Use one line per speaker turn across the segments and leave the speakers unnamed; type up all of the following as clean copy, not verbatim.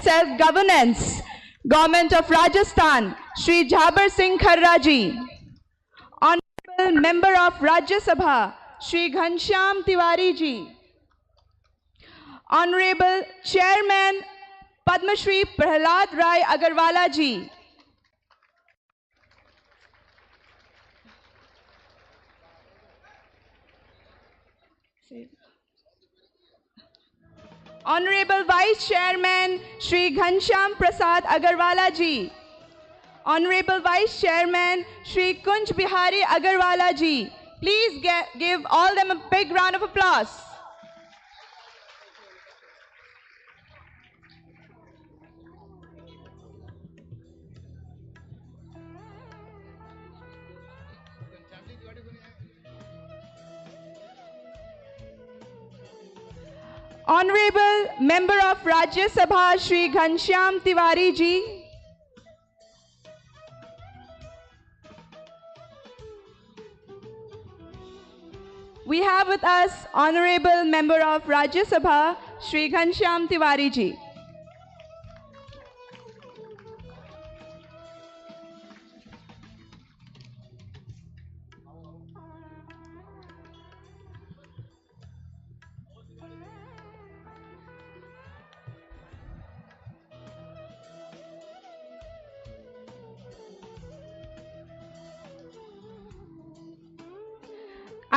Self-Governance, Government of Rajasthan, Shri Jhabbar Singh Kharra ji. Honorable Member of Rajya Sabha, Shri Ghanshyam Tiwari ji. Honorable Chairman Padma Shri Prahlad Rai Agarwala ji. Honorable Vice Chairman Shri Ghanshyam Prasad Agarwala ji. Honorable Vice Chairman Shri Kunj Bihari Agarwala ji. Please give all them a big round of applause. Honorable Member of Rajya Sabha Shri Ghanshyam Tiwari ji. We have with us Honorable Member of Rajya Sabha Shri Ghanshyam Tiwari ji.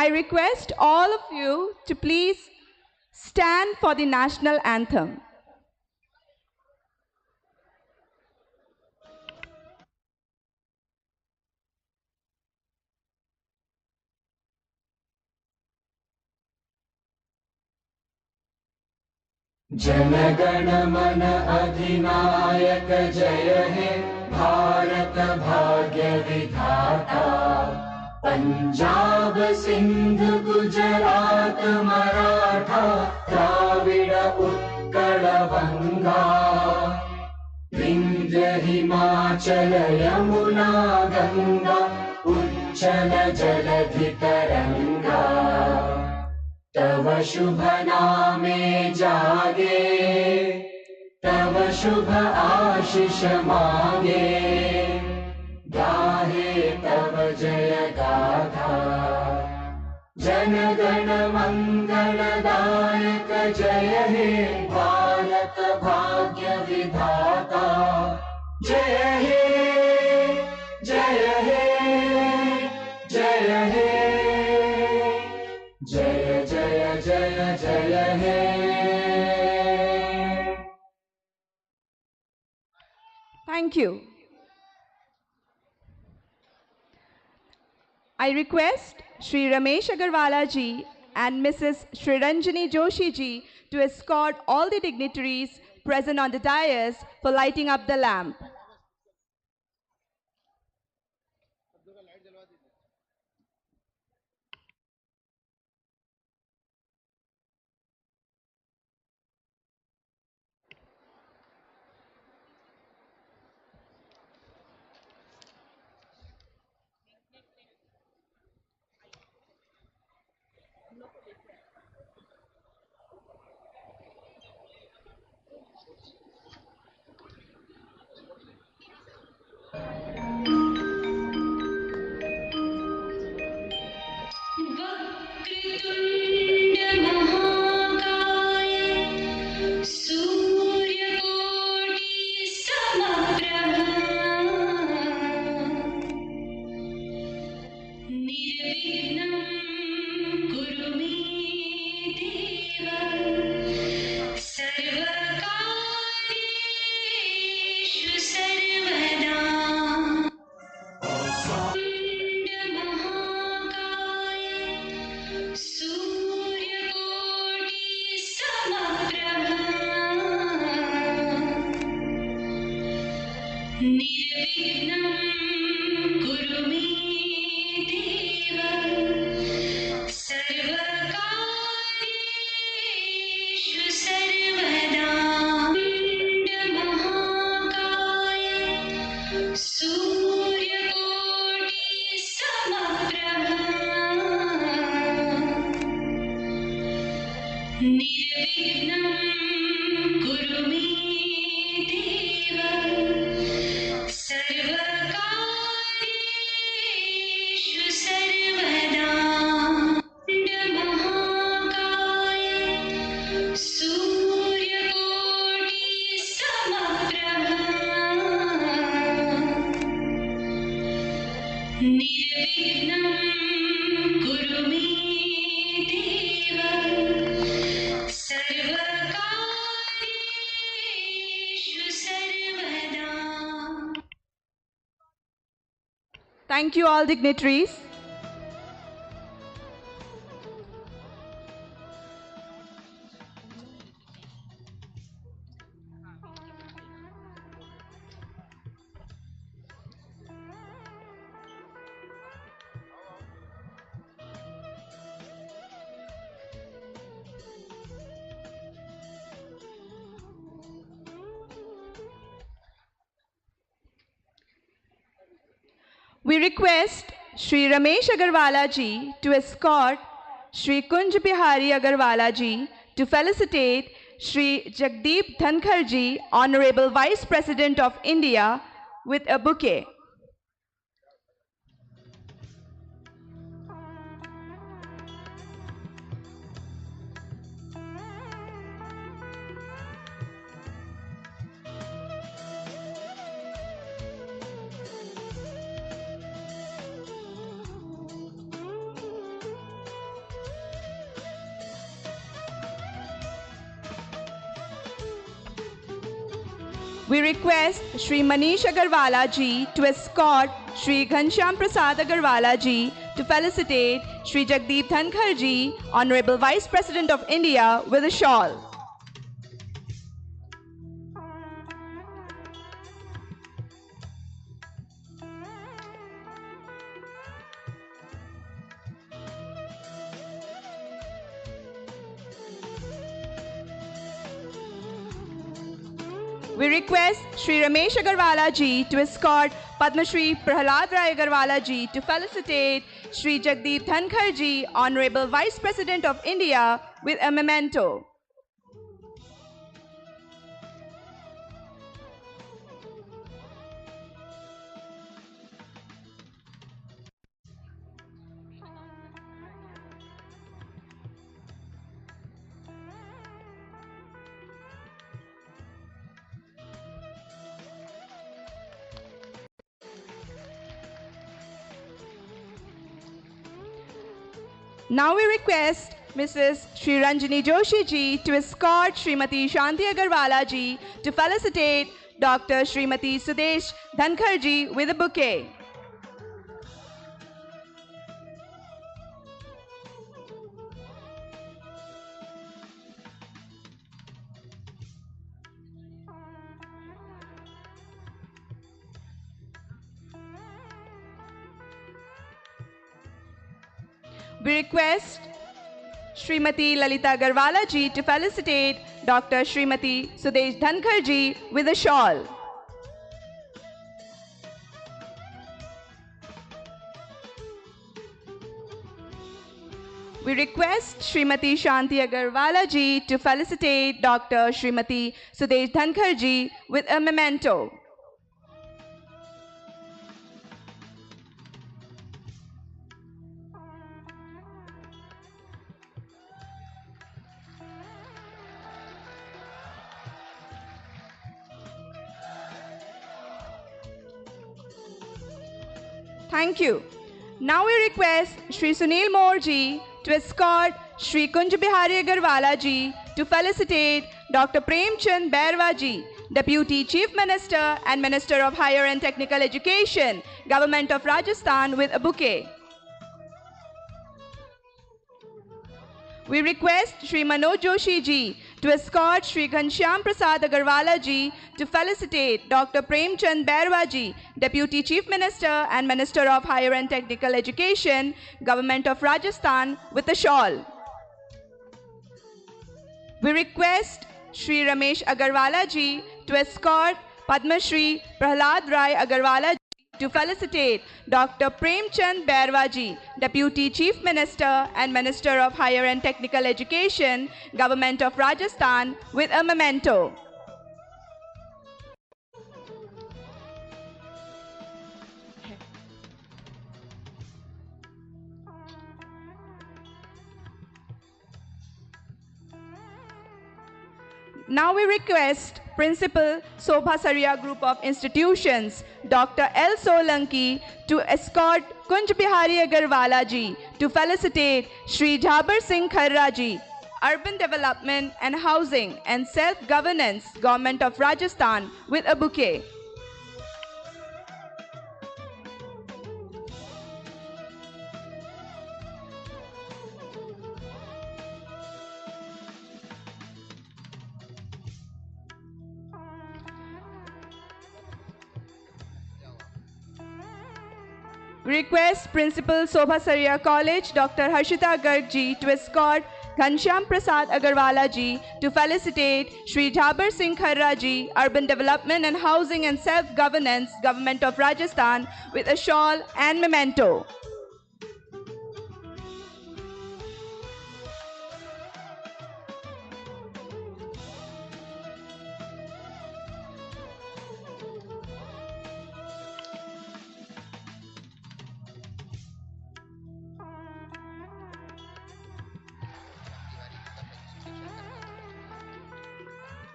I request all of you to please stand for the national anthem.
जनगण मन अधिनायक जय हे भारत भाग्य विधाता। पंजाब सिंध गुजरात मराठा द्राविड़ उत्कल बंगा। विंध्य हिमाचल यमुना गंगा उच्चल जलधि तरंगा। तव शुभ नामे जागे तव शुभ आशीष मांगे। गाहे तव जय गाथा जन गण मंगलदायक जय हे भारत भाग्य विधाता। जय हे जय हे जय हे जय जय जय जय हे।
Thank you. I request Shri Ramesh Agarwala ji and Mrs. Shriranjani Joshi ji to escort all the dignitaries present on the dais for lighting up the lamp.
कुरु मे देव सर्वकार्येषु सर्वदा।
Thank you, all dignitaries. We request Shri Ramesh Agarwala ji to escort Shri Kunj Bihari Agarwala ji to felicitate Shri Jagdeep Dhankar ji, Honorable Vice President of India, with a bouquet. We request Shri Manish Agarwala ji to escort Shri Ghanshyam Prasad Agarwala ji to felicitate Shri Jagdeep Dhankar ji, Honorable Vice President of India, with a shawl. We request Shri Ramesh Agarwala ji to escort Padma Shri Prahalad Rai Agarwala ji to felicitate Shri Jagdeep Dhankar ji, Honorable Vice President of India, with a memento. Now we request Mrs. Shri Ranjini Joshi ji to escort Srimati Shanti Agarwala ji to felicitate Dr. Srimati Sudesh Dhankar ji with a bouquet. We request Srimati Lalita Agarwala ji to felicitate Dr. Srimati Sudesh Dhankar ji with a shawl. We request Srimati Shanti Agarwala ji to felicitate Dr. Srimati Sudesh Dhankar ji with a memento. Thank you. Now we request Shri Sunil Moore ji to escort Shri Kunj Bihari Agarwala ji to felicitate Dr. Premchand Bairwa ji, Deputy Chief Minister and Minister of Higher and Technical Education, Government of Rajasthan, with a bouquet. We request Shri Manoj Joshi ji to escort Shri Ghanshyam Prasad Agarwala ji to felicitate Dr. Premchand Bairwa ji, Deputy Chief Minister and Minister of Higher and Technical Education, Government of Rajasthan, with a shawl. We request Shri Ramesh Agarwala ji to escort Padma Shri Prahalad Rai Agarwala ji to felicitate Dr. Premchand Bairwa ji, Deputy Chief Minister and Minister of Higher and Technical Education, Government of Rajasthan, with a memento. Now we request Principal Sobha Saria Group of Institutions, Dr. L. Solanki, to escort Kunj Bihari Agarwala ji to felicitate Shri Jhabbar Singh Kharra ji, Urban Development and Housing and Self-Governance, Government of Rajasthan, with a bouquet. Request Principal Sobhasaria College Dr. Harshita Garg ji to escort Ghanshyam Prasad Agarwala ji to felicitate Shri Jhabbar Singh Kharra ji, Urban Development and Housing and Self-Governance, Government of Rajasthan, with a shawl and memento.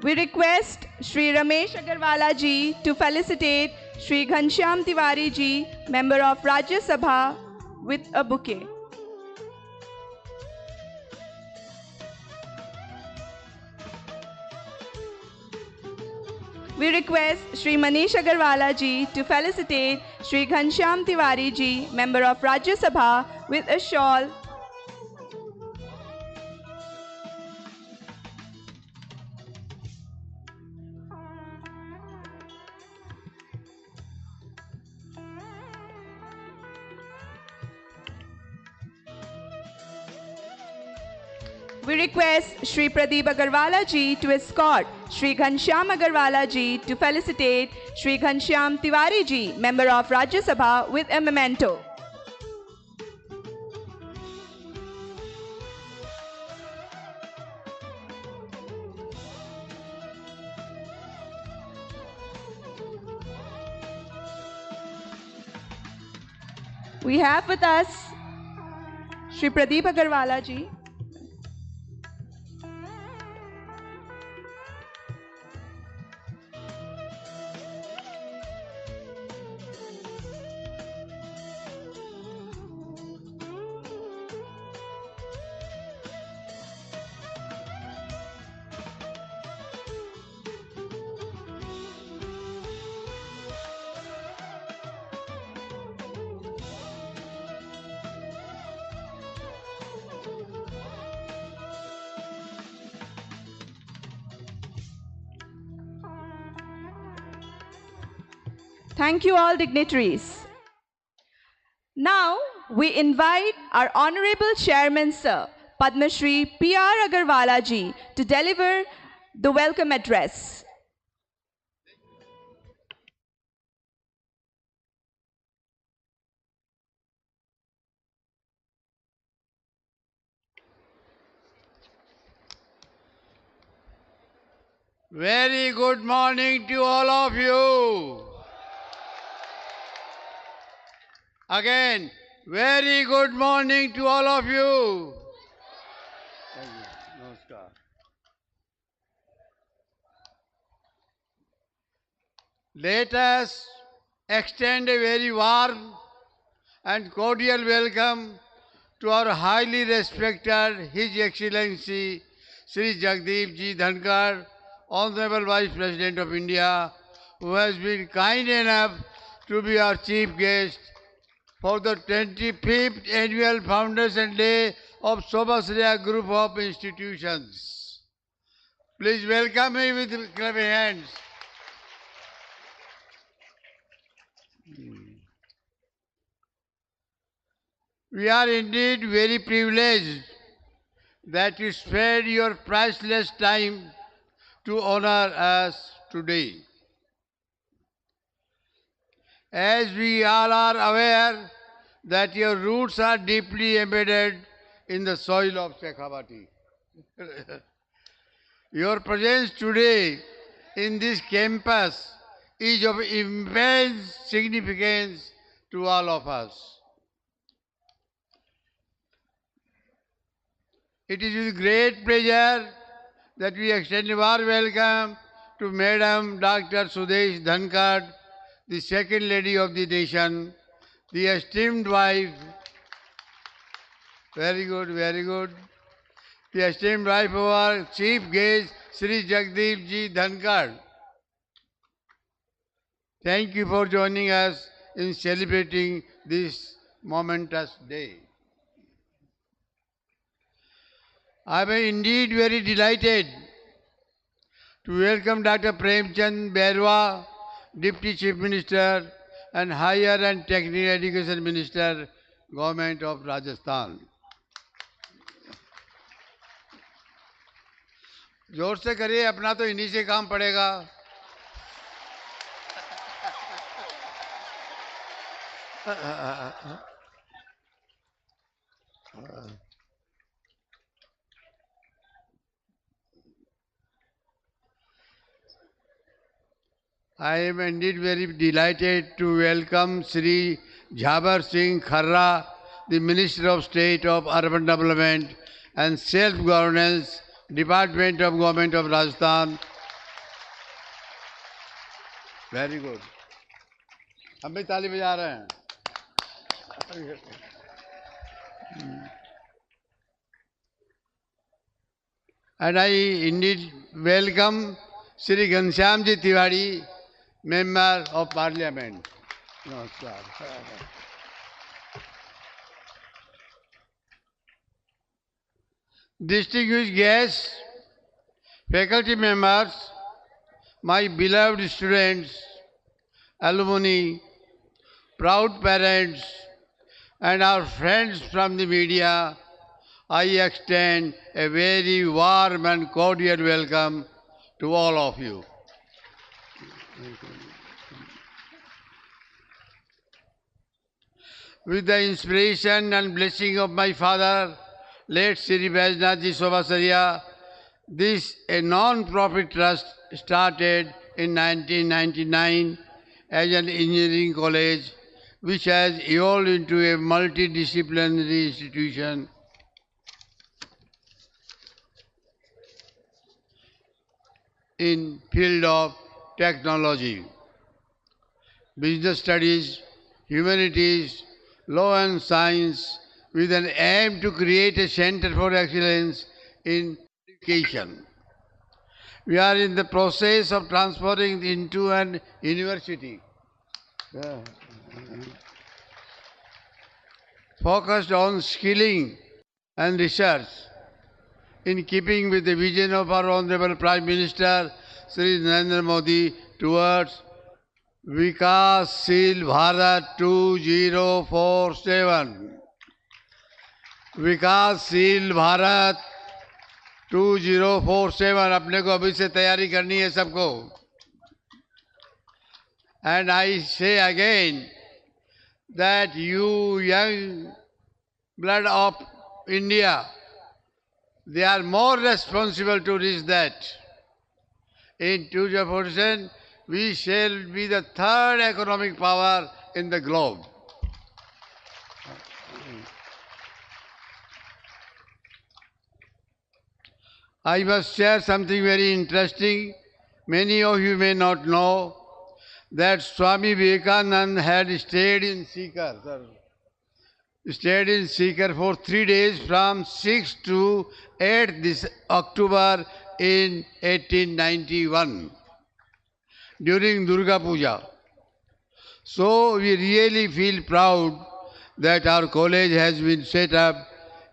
We request Shri Ramesh Agarwala ji to felicitate Shri Ghanshyam Tiwari ji, Member of Rajya Sabha, with a bouquet. We request Shri Manish Agarwala ji to felicitate Shri Ghanshyam Tiwari ji, Member of Rajya Sabha, with a shawl. We request Shri Pradeep Agarwala ji to escort Shri Ghanshyam Agarwala ji to felicitate Shri Ghanshyam Tiwari ji, Member of Rajya Sabha, with a memento. We have with us Shri Pradeep Agarwala ji. Thank you all dignitaries. Now we invite our Honorable Chairman Sir, Padma Shri P.R. Agarwala ji to deliver the welcome address.
Very good morning to all of you. Again, very good morning to all of you. Thank you. Namaskar. Let us extend a very warm and cordial welcome to our highly respected His Excellency Sri Jagdeep Ji Dhankar, Honorable Vice President of India, who has been kind enough to be our chief guest for the 25th Annual Foundation Day of Sobhasriya Group of Institutions. Please welcome me with clapping hands. We are indeed very privileged that you spared your priceless time to honor us today. As we all are aware that your roots are deeply embedded in the soil of Shekhawati. Your presence today in this campus is of immense significance to all of us. It is with great pleasure that we extend a warm welcome to Madam Dr. Sudesh Dhankar, the Second Lady of the Nation, the esteemed wife, very good, very good, the esteemed wife of our chief guest, Sri Jagdeep Ji Dhankar. Thank you for joining us in celebrating this momentous day. I am indeed very delighted to welcome Dr. Premchand Bairwa, Deputy Chief Minister and Higher and Technical Education Minister, Government of Rajasthan. जोर से करिए, अपना तो इन्हीं से काम पड़ेगा. I am indeed very delighted to welcome Sri Jhabbar Singh Kharra, the Minister of State of Urban Development and Self-Governance, Department of Government of Rajasthan. Very good. हम भी ताली बजा रहे हैं. And I indeed welcome Sri Ghanshyam Ji Tiwari, Member of Parliament. Namaskar. Distinguished guests, faculty members, my beloved students, alumni, proud parents, and our friends from the media, I extend a very warm and cordial welcome to all of you. With the inspiration and blessing of my father, late Sri Vaidnath Ji Sobhasaria, this a non-profit trust started in 1999 as an engineering college which has evolved into a multidisciplinary institution. In field of technology, business studies, humanities, law and science, with an aim to create a center for excellence in education. We are in the process of transferring into an university focused on skilling and research, in keeping with the vision of our Honorable Prime Minister Sri Narendra Modi towards Vikasshil Bharat 2047. Vikasshil Bharat 2047. अपने को अभी से तैयारी करनी है सबको. And I say again that you young blood of India, they are more responsible to reach that. In 2047, we shall be the third economic power in the globe. I must share something very interesting. Many of you may not know that Swami Vivekananda had stayed in Sikar. Stayed in Sikar for 3 days from 6 to 8 this October in 1891 during Durga Puja. So we really feel proud that our college has been set up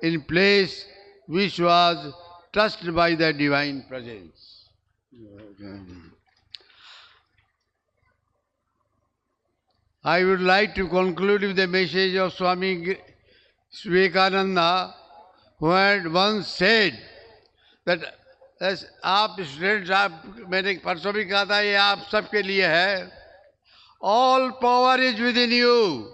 in place which was trusted by the divine presence. I would like to conclude with the message of Swami Vivekananda, who had once said that आप students, आप मैंने परसों भी कहा था, ये आप सबके लिए है. All power is within you.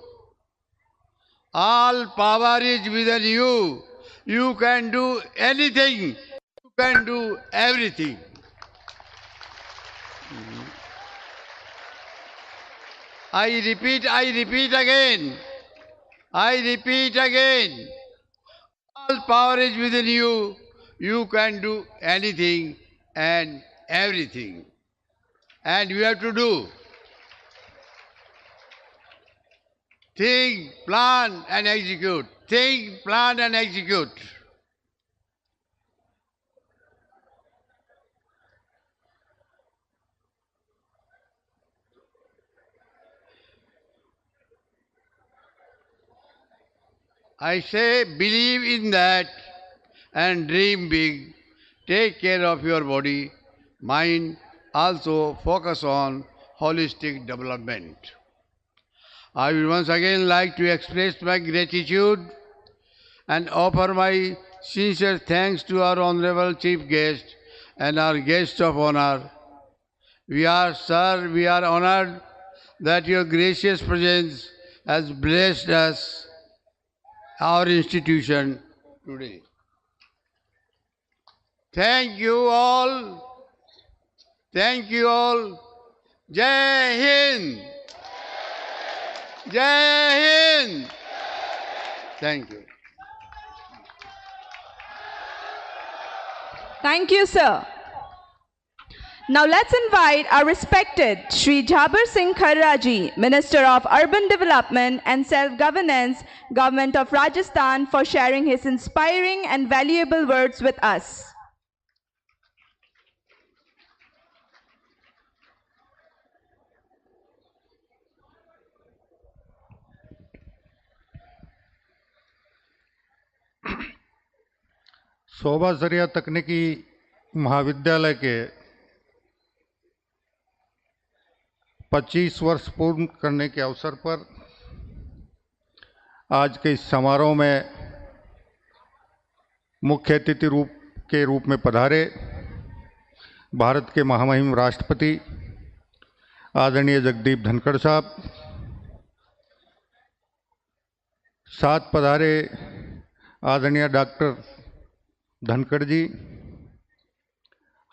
All power is within you. You can do anything. You can do everything. I repeat again. All power is within you. You can do anything and everything. And you have to do. Think, plan and execute. Think, plan and execute. I say believe in that and dream big. Take care of your body, mind, also focus on holistic development. I will once again like to express my gratitude and offer my sincere thanks to our Honorable Chief Guest and our guest of honor. We are honored that your gracious presence has blessed us, our institution today. Thank you all. Thank you all. Jai Hind. Jai Hind. Thank you.
Thank you, sir. Now let's invite our respected Shri Jhabbar Singh Kharra ji, Minister of Urban Development and Self-Governance, Government of Rajasthan, for sharing his inspiring and valuable words with us.
शोभा जरिया तकनीकी महाविद्यालय के 25 वर्ष पूर्ण करने के अवसर पर आज के इस समारोह में मुख्य अतिथि के रूप में पधारे भारत के महामहिम राष्ट्रपति आदरणीय जगदीप धनखड़ साहब, साथ पधारे आदरणीय डॉक्टर धनखड़ जी,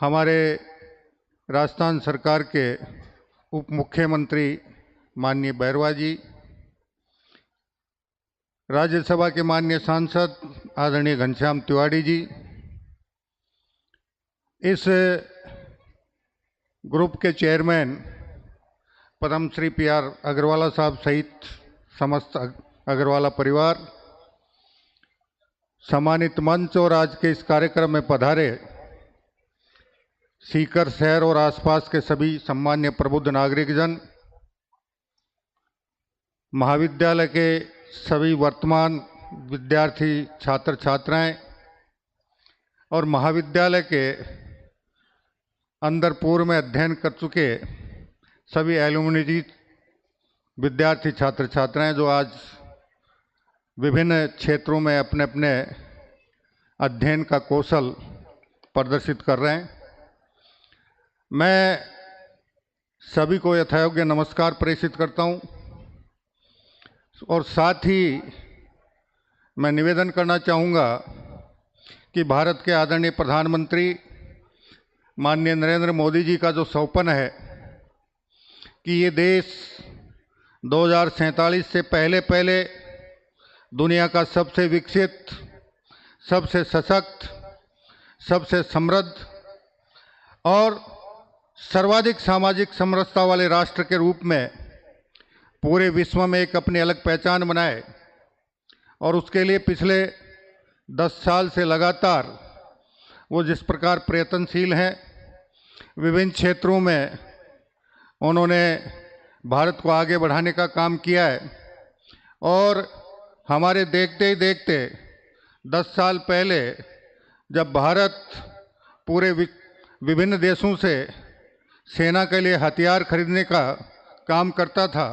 हमारे राजस्थान सरकार के उप मुख्यमंत्री माननीय बैरवा जी, राज्यसभा के माननीय सांसद आदरणीय घनश्याम तिवारी जी, इस ग्रुप के चेयरमैन पद्म श्री PR अग्रवाला साहब सहित समस्त अग्रवाला परिवार, सम्मानित मंच और आज के इस कार्यक्रम में पधारे सीकर शहर और आसपास के सभी सम्मान्य प्रबुद्ध नागरिकजन, महाविद्यालय के सभी वर्तमान विद्यार्थी छात्र छात्राएं और महाविद्यालय के अंदर पूर्व में अध्ययन कर चुके सभी एलुमनी विद्यार्थी छात्र छात्राएं जो आज विभिन्न क्षेत्रों में अपने अपने अध्ययन का कौशल प्रदर्शित कर रहे हैं। मैं सभी को यथायोग्य नमस्कार प्रेषित करता हूं और साथ ही मैं निवेदन करना चाहूँगा कि भारत के आदरणीय प्रधानमंत्री माननीय नरेंद्र मोदी जी का जो सपना है कि ये देश 2047 से पहले दुनिया का सबसे विकसित, सबसे सशक्त, सबसे समृद्ध और सर्वाधिक सामाजिक समरसता वाले राष्ट्र के रूप में पूरे विश्व में एक अपनी अलग पहचान बनाए और उसके लिए पिछले 10 साल से लगातार वो जिस प्रकार प्रयत्नशील हैं, विभिन्न क्षेत्रों में उन्होंने भारत को आगे बढ़ाने का काम किया है और हमारे देखते ही देखते 10 साल पहले जब भारत पूरे विभिन्न देशों से सेना के लिए हथियार खरीदने का काम करता था,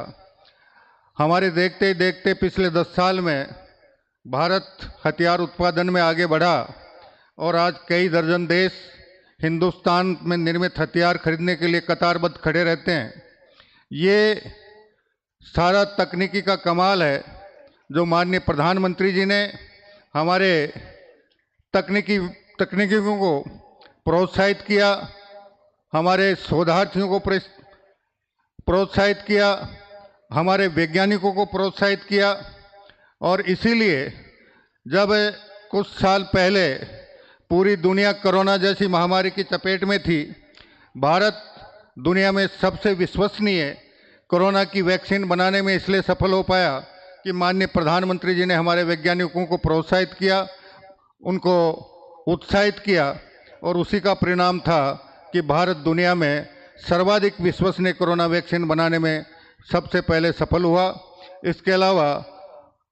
हमारे देखते ही देखते पिछले 10 साल में भारत हथियार उत्पादन में आगे बढ़ा और आज कई दर्जन देश हिंदुस्तान में निर्मित हथियार खरीदने के लिए कतारबद्ध खड़े रहते हैं। ये सारा तकनीकी का कमाल है जो माननीय प्रधानमंत्री जी ने हमारे तकनीकियों को प्रोत्साहित किया, हमारे शोधार्थियों को प्रोत्साहित किया, हमारे वैज्ञानिकों को प्रोत्साहित किया और इसीलिए जब कुछ साल पहले पूरी दुनिया कोरोना जैसी महामारी की चपेट में थी, भारत दुनिया में सबसे विश्वसनीय कोरोना की वैक्सीन बनाने में इसलिए सफल हो पाया कि माननीय प्रधानमंत्री जी ने हमारे वैज्ञानिकों को प्रोत्साहित किया, उनको उत्साहित किया, और उसी का परिणाम था कि भारत दुनिया में सर्वाधिक विश्वसनीय कोरोना वैक्सीन बनाने में सबसे पहले सफल हुआ। इसके अलावा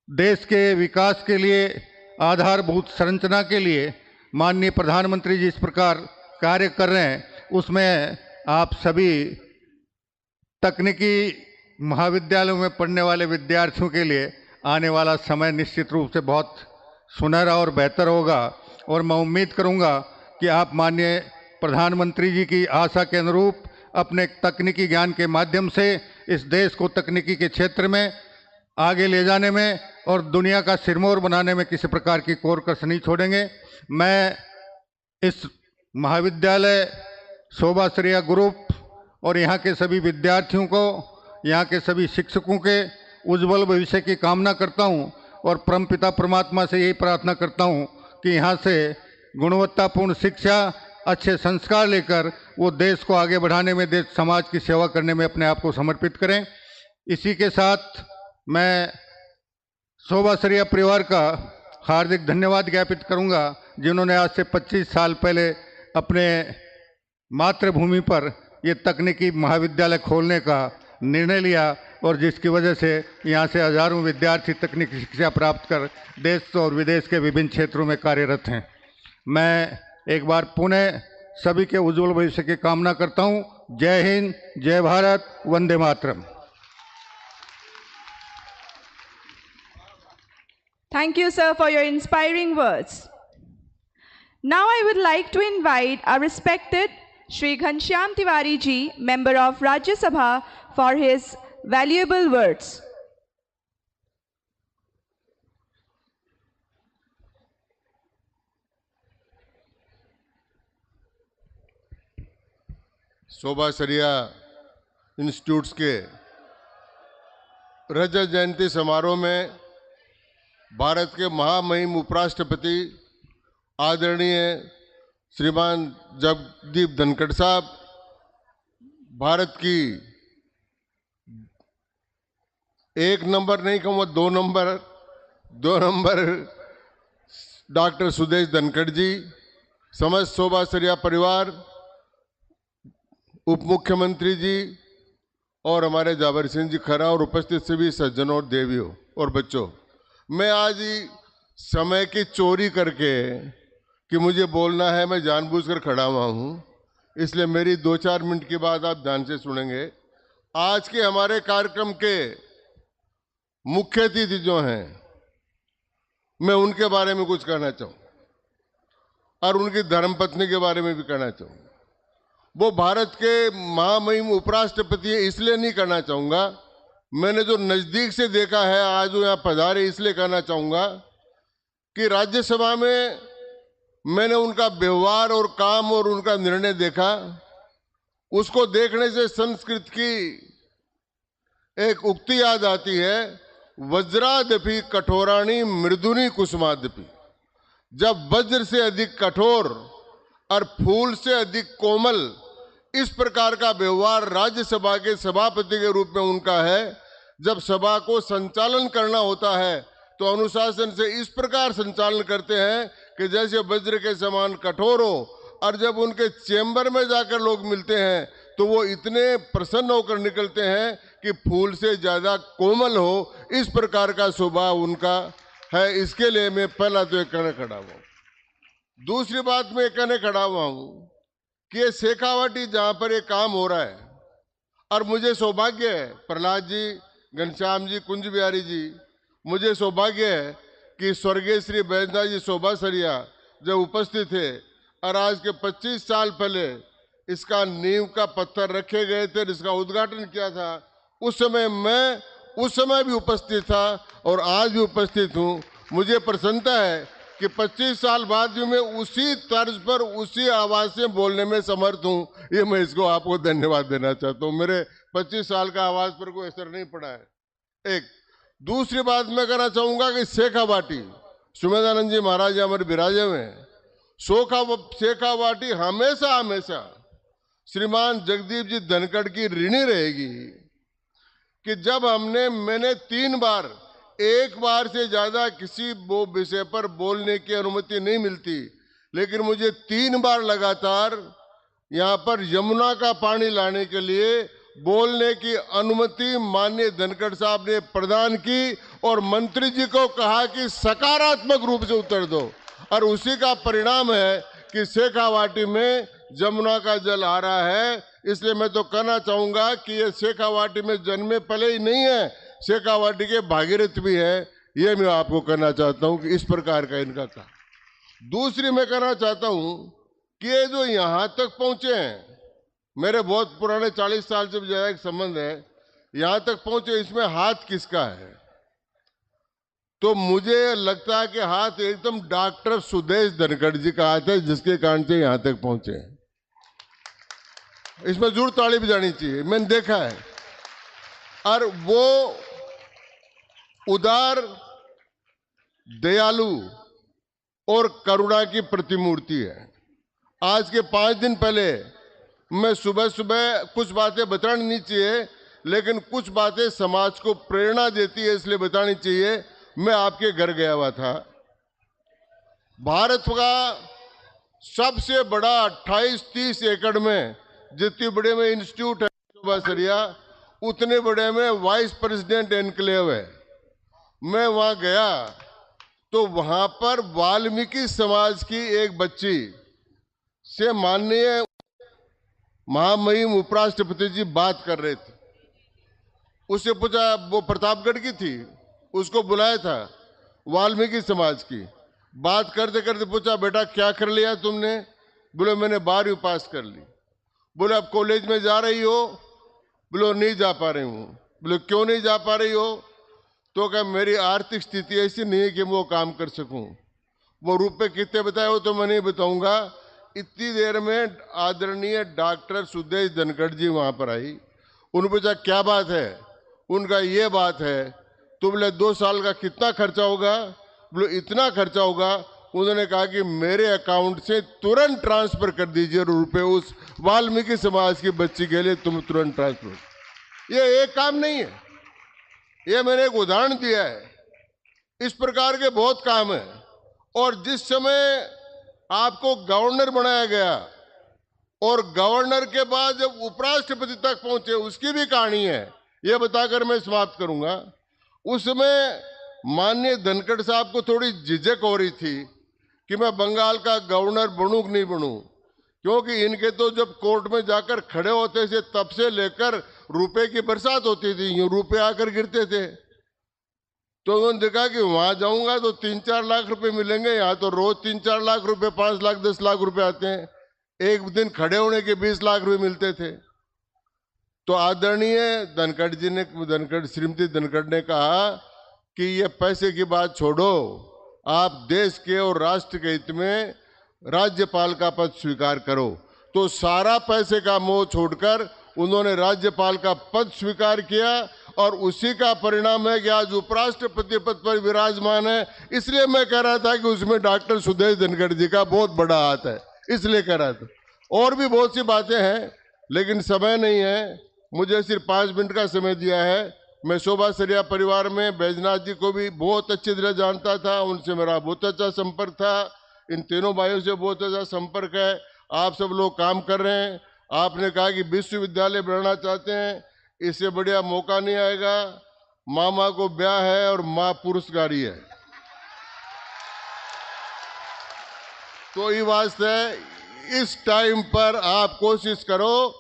देश के विकास के लिए, आधारभूत संरचना के लिए माननीय प्रधानमंत्री जी इस प्रकार कार्य कर रहे हैं, उसमें आप सभी तकनीकी महाविद्यालयों में पढ़ने वाले विद्यार्थियों के लिए आने वाला समय निश्चित रूप से बहुत सुनहरा और बेहतर होगा। और मैं उम्मीद करूंगा कि आप माननीय प्रधानमंत्री जी की आशा के अनुरूप अपने तकनीकी ज्ञान के माध्यम से इस देश को तकनीकी के क्षेत्र में आगे ले जाने में और दुनिया का सिरमौर बनाने में किसी प्रकार की कोर कसर नहीं छोड़ेंगे। मैं इस महाविद्यालय शोभा सरिया ग्रुप और यहाँ के सभी विद्यार्थियों को, यहाँ के सभी शिक्षकों के उज्जवल भविष्य की कामना करता हूँ और परमपिता परमात्मा से यही प्रार्थना करता हूँ कि यहाँ से गुणवत्तापूर्ण शिक्षा, अच्छे संस्कार लेकर वो देश को आगे बढ़ाने में, देश समाज की सेवा करने में अपने आप को समर्पित करें। इसी के साथ मैं शोभा सरिया परिवार का हार्दिक धन्यवाद ज्ञापित करूंगा, जिन्होंने आज से 25 साल पहले अपने मातृभूमि पर ये तकनीकी महाविद्यालय खोलने का निर्णय लिया और जिसकी वजह से यहाँ से हजारों विद्यार्थी तकनीकी शिक्षा प्राप्त कर देश और विदेश के विभिन्न क्षेत्रों में कार्यरत हैं। मैं एक बार पुनः सभी के उज्जवल भविष्य की कामना करता हूँ। जय हिंद, जय Bharat, Vande Mataram.
Thank you, sir, for your inspiring words. Now I would like to invite our respected Shri Ghanshyam Tiwari ji, member of Rajya Sabha, for his valuable words.
शोभा सरिया इंस्टीट्यूट्स के रजत जयंती समारोह में भारत के महामहिम उपराष्ट्रपति आदरणीय श्रीमान जगदीप धनखड़ साहब, भारत की 1 नंबर नहीं कहूँगा 2 नंबर डॉक्टर सुदेश धनखड़ जी, समस्त शोभा सरिया परिवार, उप मुख्यमंत्री जी और हमारे जावर सिंह जी खरा और उपस्थित सभी सज्जनों और देवियों और बच्चों, मैं आज ही समय की चोरी करके कि मुझे बोलना है, मैं जानबूझकर खड़ा हुआ हूँ, इसलिए मेरी 2-4 मिनट की बात आप ध्यान से सुनेंगे। आज के हमारे कार्यक्रम के मुख्य अतिथि जो हैं, मैं उनके बारे में कुछ कहना चाहूँ और उनकी धर्मपत्नी के बारे में भी कहना चाहूँ। वो भारत के महामहिम उपराष्ट्रपति इसलिए नहीं कहना चाहूँगा, मैंने जो नज़दीक से देखा है, आज वो यहाँ पधारे इसलिए कहना चाहूँगा कि राज्यसभा में मैंने उनका व्यवहार और काम और उनका निर्णय देखा। उसको देखने से संस्कृत की एक उक्ति याद आती है, वज्रादपि कठोराणी मृदुनी कुसुमादपि। जब वज्र से अधिक कठोर और फूल से अधिक कोमल, इस प्रकार का व्यवहार राज्यसभा के सभापति के रूप में उनका है। जब सभा को संचालन करना होता है तो अनुशासन से इस प्रकार संचालन करते हैं कि जैसे वज्र के समान कठोर हो, और जब उनके चेंबर में जाकर लोग मिलते हैं तो वो इतने प्रसन्न होकर निकलते हैं कि फूल से ज्यादा कोमल हो, इस प्रकार का स्वभाव उनका है। इसके लिए मैं पहला तो एक कहने खड़ा हुआ। दूसरी बात मैं कहने खड़ा हुआ हूं कि ये शेखावाटी जहां पर ये काम हो रहा है, और मुझे सौभाग्य है, प्रहलाद जी, घनश्याम जी, कुंज बिहारी जी, मुझे सौभाग्य है कि स्वर्गीय श्री बैजनाथ जी शोभा सरिया जब उपस्थित थे और आज के 25 साल पहले इसका नींव का पत्थर रखे गए थे, इसका उद्घाटन किया था, उस समय मैं उस समय भी उपस्थित था और आज भी उपस्थित हूँ। मुझे प्रसन्नता है कि 25 साल बाद भी मैं उसी तर्ज पर उसी आवाज़ से बोलने में समर्थ हूँ। ये मैं इसको आपको धन्यवाद देना चाहता हूँ। मेरे 25 साल का आवाज़ पर कोई असर नहीं पड़ा है। एक दूसरी बात मैं कहना चाहूँगा कि शेखावाटी, सुमेधानंद जी महाराज हमारे विराजे हुए हैं। शेखावाटी हमेशा हमेशा श्रीमान जगदीप जी धनखड़ की ऋणी रहेगी कि जब मैंने 3 बार एक बार से ज्यादा किसी वो विषय पर बोलने की अनुमति नहीं मिलती, लेकिन मुझे 3 बार लगातार यहाँ पर यमुना का पानी लाने के लिए बोलने की अनुमति माननीय धनखड़ साहब ने प्रदान की और मंत्री जी को कहा कि सकारात्मक रूप से उत्तर दो, और उसी का परिणाम है कि शेखावाटी में यमुना का जल आ रहा है। इसलिए मैं तो कहना चाहूंगा कि ये शेखावाटी में जन्मे पले ही नहीं है, शेखावाटी के भागीरथ भी है। ये मैं आपको कहना चाहता हूं कि इस प्रकार का इनका था। दूसरी मैं कहना चाहता हूं कि ये जो यहां तक पहुंचे हैं, मेरे बहुत पुराने 40 साल से भी ज्यादा एक संबंध है, यहां तक पहुंचे, इसमें हाथ किसका है? तो मुझे लगता है कि हाथ एकदम डॉक्टर सुदेश धनखड़ जी का हाथ है, जिसके कारण से यहां तक पहुंचे हैं। इसमें जरूर ताली बजानी चाहिए, मैंने देखा है। और वो उदार, दयालु और करुणा की प्रतिमूर्ति है। आज के 5 दिन पहले मैं सुबह सुबह कुछ बातें बतानी नहीं चाहिए, लेकिन कुछ बातें समाज को प्रेरणा देती है, इसलिए बतानी चाहिए। मैं आपके घर गया हुआ था। भारत का सबसे बड़ा 28-30 एकड़ में जितनी बड़े में इंस्टीट्यूट है शोभा सरिया, उतने बड़े में वाइस प्रेसिडेंट एनक्लेव है। मैं वहां गया तो वहां पर वाल्मीकि समाज की एक बच्ची से माननीय महामहिम उपराष्ट्रपति जी बात कर रहे थे। उससे पूछा, वो प्रतापगढ़ की थी, उसको बुलाया था, वाल्मीकि समाज की। बात करते करते पूछा, बेटा क्या कर लिया तुमने? बोले मैंने 12वीं पास कर ली। बोले अब कॉलेज में जा रही हो? बोले नहीं जा पा रही हूँ। बोले क्यों नहीं जा पा रही हो? तो क्या मेरी आर्थिक स्थिति ऐसी नहीं है कि मैं वो काम कर सकूं। वो रुपए कितने बताए हो तो मैं नहीं बताऊंगा। इतनी देर में आदरणीय डॉक्टर सुदेश धनखड़ जी वहां पर आई। उन्होंने पूछा क्या बात है? उनका ये बात है। तो बोले 2 साल का कितना खर्चा होगा? बोले इतना खर्चा होगा। उन्होंने कहा कि मेरे अकाउंट से तुरंत ट्रांसफर कर दीजिए रुपए उस वाल्मीकि समाज की बच्ची के लिए, तुम तुरंत ट्रांसफर। ये एक काम नहीं है, ये मैंने एक उदाहरण दिया है। इस प्रकार के बहुत काम है। और जिस समय आपको गवर्नर बनाया गया और गवर्नर के बाद जब उपराष्ट्रपति तक पहुंचे, उसकी भी कहानी है, यह बताकर मैं समाप्त करूंगा। उस समय माननीय धनखड़ साहब को थोड़ी झिझक हो रही थी कि मैं बंगाल का गवर्नर बनूं कि नहीं बनूं, क्योंकि इनके तो जब कोर्ट में जाकर खड़े होते थे तब से लेकर रुपए की बरसात होती थी, यूं रुपए आकर गिरते थे। तो उन्होंने देखा कि वहां जाऊंगा तो 3-4 लाख रुपए मिलेंगे, यहाँ तो रोज 3-4 लाख रुपए, 5 लाख 10 लाख रुपए आते हैं। एक दिन खड़े होने के 20 लाख रुपए मिलते थे। तो आदरणीय धनखड़ जी ने, श्रीमती धनखड़ ने कहा कि ये पैसे की बात छोड़ो, आप देश के और राष्ट्र के हित में राज्यपाल का पद स्वीकार करो। तो सारा पैसे का मोह छोड़कर उन्होंने राज्यपाल का पद स्वीकार किया और उसी का परिणाम है कि आज उपराष्ट्रपति पद पर विराजमान है। इसलिए मैं कह रहा था कि उसमें डॉक्टर सुदेश धनखड़ जी का बहुत बड़ा हाथ है, इसलिए कह रहा था। और भी बहुत सी बातें हैं, लेकिन समय नहीं है। मुझे सिर्फ 5 मिनट का समय दिया है। मैं शोभा सरिया परिवार में बैजनाथ जी को भी बहुत अच्छी तरह जानता था, उनसे मेरा बहुत अच्छा संपर्क था। इन तीनों भाइयों से बहुत अच्छा संपर्क है। आप सब लोग काम कर रहे हैं। आपने कहा कि विश्वविद्यालय बनाना चाहते हैं, इससे बढ़िया मौका नहीं आएगा। मामा को ब्याह है और माँ पुरस्कारी है। तो ये वास्ते इस टाइम पर आप कोशिश करो,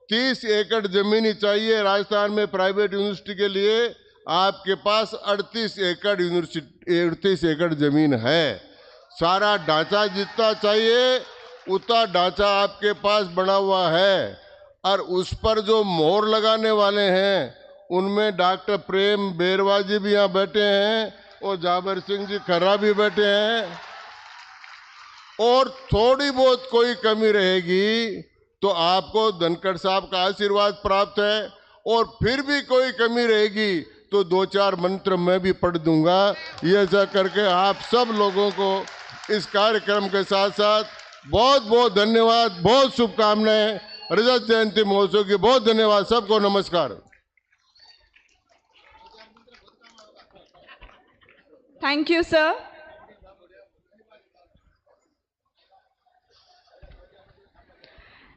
30 एकड़ जमीन ही चाहिए राजस्थान में प्राइवेट यूनिवर्सिटी के लिए। आपके पास 38 एकड़ जमीन है। सारा ढांचा जितना चाहिए उतना ढांचा आपके पास बना हुआ है। और उस पर जो मोहर लगाने वाले हैं उनमें डॉक्टर प्रेम बेरवा जी भी यहाँ बैठे हैं और जाबर सिंह जी खर्रा भी बैठे हैं। और थोड़ी बहुत कोई कमी रहेगी तो आपको धनखड़ साहब का आशीर्वाद प्राप्त है, और फिर भी कोई कमी रहेगी तो 2-4 मंत्र मैं भी पढ़ दूंगा। ये ऐसा करके आप सब लोगों को इस कार्यक्रम के साथ साथ बहुत बहुत धन्यवाद, बहुत शुभकामनाएं। रजत जयंती महोत्सव की बहुत धन्यवाद। सबको नमस्कार।
Thank you, sir.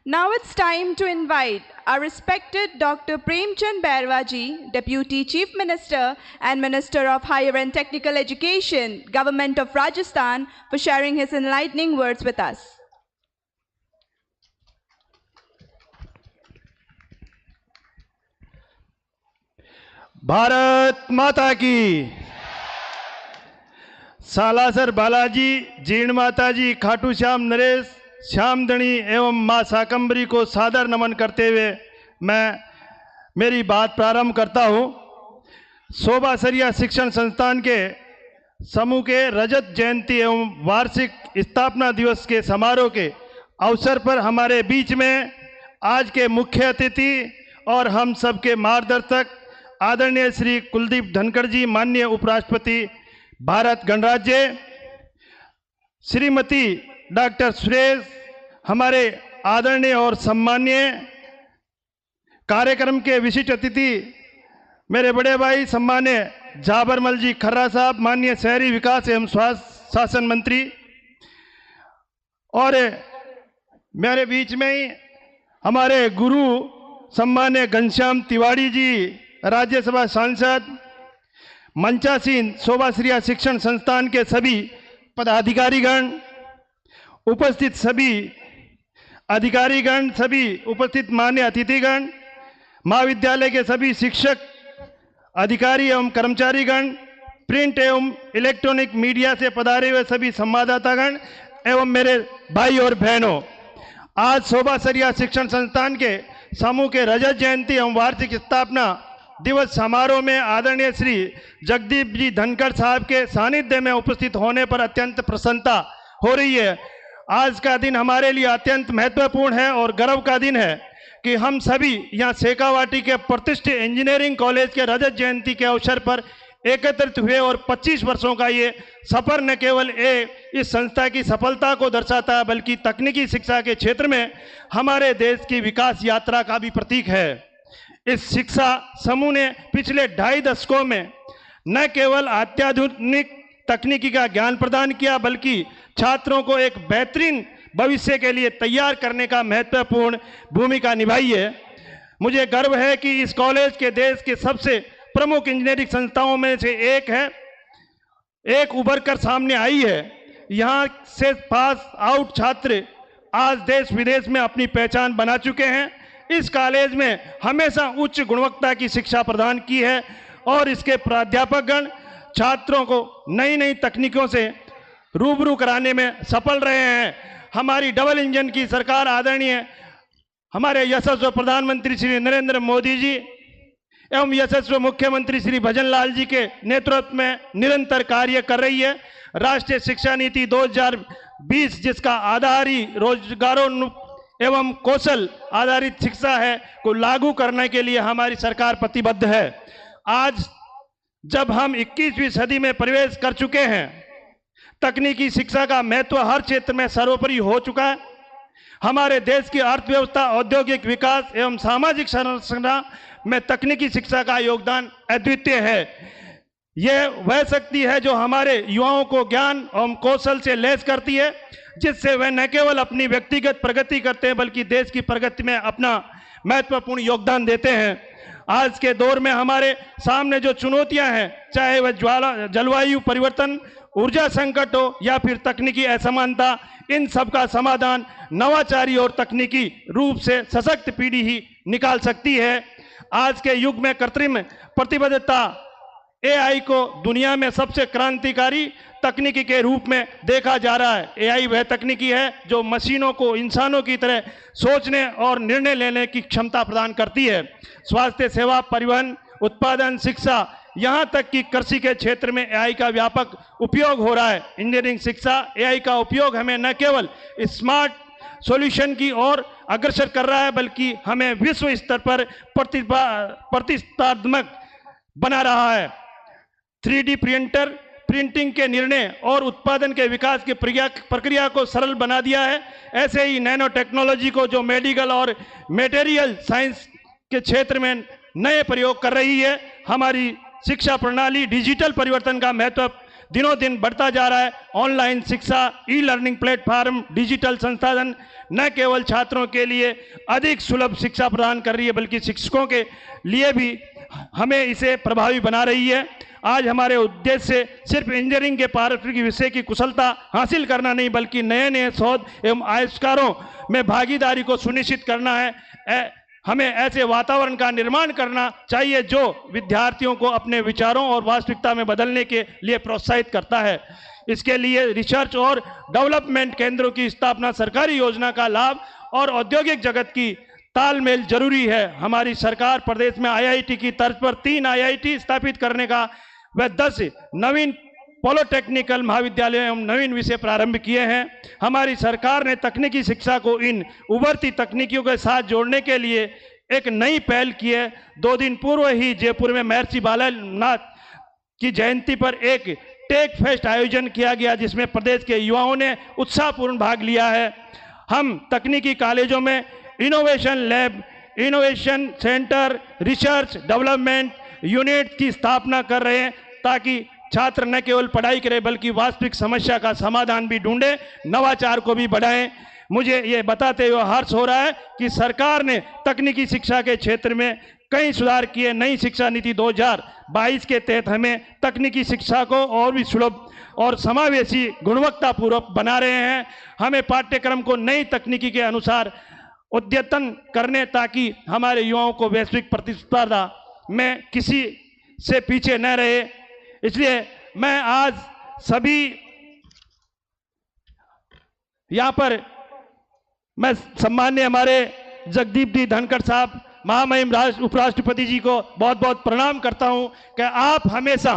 Now it's time to invite our respected Dr. Premchand Bairwa ji, Deputy Chief Minister and Minister of Higher and Technical Education, Government of Rajasthan, for sharing his enlightening words with us.
Bharat माता की। सालासर बालाजी, जीर्ण माता जी, खाटू श्याम नरेश, श्यामदणी एवं मां शाकंभरी को सादर नमन करते हुए मैं मेरी बात प्रारंभ करता हूं। शोभासरिया शिक्षण संस्थान के समूह के रजत जयंती एवं वार्षिक स्थापना दिवस के समारोह के अवसर पर हमारे बीच में आज के मुख्य अतिथि और हम सबके मार्गदर्शक आदरणीय श्री कुलदीप धनखड़ जी, माननीय उपराष्ट्रपति भारत गणराज्य, श्रीमती डॉक्टर सुरेश, हमारे आदरणीय और सम्माननीय कार्यक्रम के विशिष्ट अतिथि मेरे बड़े भाई सम्माननीय जाबरमल जी खर्रा साहब, माननीय शहरी विकास एवं स्वास्थ्य शासन मंत्री, और मेरे बीच में ही हमारे गुरु सम्माननीय घनश्याम तिवारी जी, राज्यसभा सांसद, मंचासीन शोभाश्रिया शिक्षण संस्थान के सभी पदाधिकारीगण, उपस्थित सभी अधिकारीगण, सभी उपस्थित मान्य अतिथिगण, महाविद्यालय के सभी शिक्षक, अधिकारी एवं कर्मचारीगण, प्रिंट एवं इलेक्ट्रॉनिक मीडिया से पधारे हुए सभी संवाददातागण एवं मेरे भाई और बहनों, आज शोभाश्रिया शिक्षण संस्थान के समूह के रजत जयंती एवं वार्षिक स्थापना दिवस समारोह में आदरणीय श्री जगदीप जी धनखड़ साहब के सानिध्य में उपस्थित होने पर अत्यंत प्रसन्नता हो रही है। आज का दिन हमारे लिए अत्यंत महत्वपूर्ण है और गर्व का दिन है कि हम सभी यहाँ शेखावाटी के प्रतिष्ठित इंजीनियरिंग कॉलेज के रजत जयंती के अवसर पर एकत्रित हुए और 25 वर्षों का ये सफर न केवल इस संस्था की सफलता को दर्शाता है बल्कि तकनीकी शिक्षा के क्षेत्र में हमारे देश की विकास यात्रा का भी प्रतीक है। इस शिक्षा समूह ने पिछले 2.5 दशकों में न केवल अत्याधुनिक तकनीकी का ज्ञान प्रदान किया बल्कि छात्रों को एक बेहतरीन भविष्य के लिए तैयार करने का महत्वपूर्ण भूमिका निभाई है। मुझे गर्व है कि इस कॉलेज के देश के सबसे प्रमुख इंजीनियरिंग संस्थाओं में से एक उभर कर सामने आई है। यहाँ से पास आउट छात्र आज देश विदेश में अपनी पहचान बना चुके हैं। इस कॉलेज में हमेशा उच्च गुणवत्ता की शिक्षा प्रदान की है और इसके प्राध्यापकगण छात्रों को नई नई तकनीकों से रूबरू कराने में सफल रहे हैं। हमारी डबल इंजन की सरकार आदरणीय हमारे यशस्वी प्रधानमंत्री श्री नरेंद्र मोदी जी एवं यशस्वी मुख्यमंत्री श्री भजनलाल जी के नेतृत्व में निरंतर कार्य कर रही है। राष्ट्रीय शिक्षा नीति 2020 जिसका आधार ही रोजगारों एवं कौशल आधारित शिक्षा है को लागू करने के लिए हमारी सरकार प्रतिबद्ध है। आज जब हम 21वीं सदी में प्रवेश कर चुके हैं, तकनीकी शिक्षा का महत्व हर क्षेत्र में सर्वोपरि हो चुका है। हमारे देश की अर्थव्यवस्था, औद्योगिक विकास एवं सामाजिक संरचना में तकनीकी शिक्षा का योगदान अद्वितीय है। यह वह शक्ति है जो हमारे युवाओं को ज्ञान एवं कौशल से लैस करती है, जिससे वह न केवल अपनी व्यक्तिगत प्रगति करते हैं बल्कि देश की प्रगति में अपना महत्वपूर्ण योगदान देते हैं। आज के दौर में हमारे सामने जो चुनौतियां हैं, चाहे वह जलवायु परिवर्तन, ऊर्जा संकट हो या फिर तकनीकी असमानता, इन सब का समाधान नवाचारी और तकनीकी रूप से सशक्त पीढ़ी ही निकाल सकती है। आज के युग में कृत्रिम प्रतिबद्धता एआई को दुनिया में सबसे क्रांतिकारी तकनीकी के रूप में देखा जा रहा है। एआई वह तकनीकी है जो मशीनों को इंसानों की तरह सोचने और निर्णय लेने की क्षमता प्रदान करती है। स्वास्थ्य सेवा, परिवहन, उत्पादन, शिक्षा, यहाँ तक कि कृषि के क्षेत्र में एआई का व्यापक उपयोग हो रहा है। इंजीनियरिंग शिक्षा एआई का उपयोग हमें न केवल स्मार्ट सॉल्यूशन की ओर अग्रसर कर रहा है बल्कि हमें विश्व स्तर पर प्रतिस्पर्धात्मक बना रहा है। 3D प्रिंटर प्रिंटिंग के निर्णय और उत्पादन के विकास की प्रक्रिया को सरल बना दिया है। ऐसे ही नैनो टेक्नोलॉजी को जो मेडिकल और मटेरियल साइंस के क्षेत्र में नए प्रयोग कर रही है। हमारी शिक्षा प्रणाली डिजिटल परिवर्तन का महत्व दिनों दिन बढ़ता जा रहा है। ऑनलाइन शिक्षा, ई लर्निंग प्लेटफॉर्म, डिजिटल संसाधन न केवल छात्रों के लिए अधिक सुलभ शिक्षा प्रदान कर रही है, बल्कि शिक्षकों के लिए भी हमें इसे प्रभावी बना रही है। आज हमारे उद्देश्य सिर्फ इंजीनियरिंग के पारंपरिक विषय की कुशलता हासिल करना नहीं, बल्कि नए नए शोध एवं आविष्कारों में भागीदारी को सुनिश्चित करना है। हमें ऐसे वातावरण का निर्माण करना चाहिए जो विद्यार्थियों को अपने विचारों और वास्तविकता में बदलने के लिए प्रोत्साहित करता है। इसके लिए रिसर्च और डेवलपमेंट केंद्रों की स्थापना, सरकारी योजना का लाभ और औद्योगिक जगत की तालमेल जरूरी है। हमारी सरकार प्रदेश में आईआईटी की तर्ज पर 3 आईआईटी स्थापित करने का व 10 नवीन पॉलिटेक्निकल महाविद्यालय एवं नवीन विषय प्रारंभ किए हैं। हमारी सरकार ने तकनीकी शिक्षा को इन उभरती तकनीकियों के साथ जोड़ने के लिए एक नई पहल की है। 2 दिन पूर्व ही जयपुर में महर्षि बालानाथ की जयंती पर एक टेक फेस्ट आयोजन किया गया, जिसमें प्रदेश के युवाओं ने उत्साहपूर्ण भाग लिया है। हम तकनीकी कॉलेजों में innovation lab, innovation centre, research development unit की स्थापना कर रहे हैं, ताकि छात्र न केवल पढ़ाई करें बल्कि वास्तविक समस्या का समाधान भी ढूंढें, नवाचार को भी बढ़ाएं। मुझे ये बताते हुए हर्ष हो रहा है कि सरकार ने तकनीकी शिक्षा के क्षेत्र में कई सुधार किए। नई शिक्षा नीति 2022 के तहत हमें तकनीकी शिक्षा को और भी सुलभ और समावेशी गुणवत्तापूर्वक बना रहे हैं। हमें पाठ्यक्रम को नई तकनीकी के अनुसार अद्यतन करने, ताकि हमारे युवाओं को वैश्विक प्रतिस्पर्धा में किसी से पीछे न रहे। इसलिए मैं आज सभी यहाँ पर मैं सम्मान्य हमारे जगदीप जी धनखड़ साहब, महामहिम उपराष्ट्रपति जी को बहुत बहुत प्रणाम करता हूँ कि आप हमेशा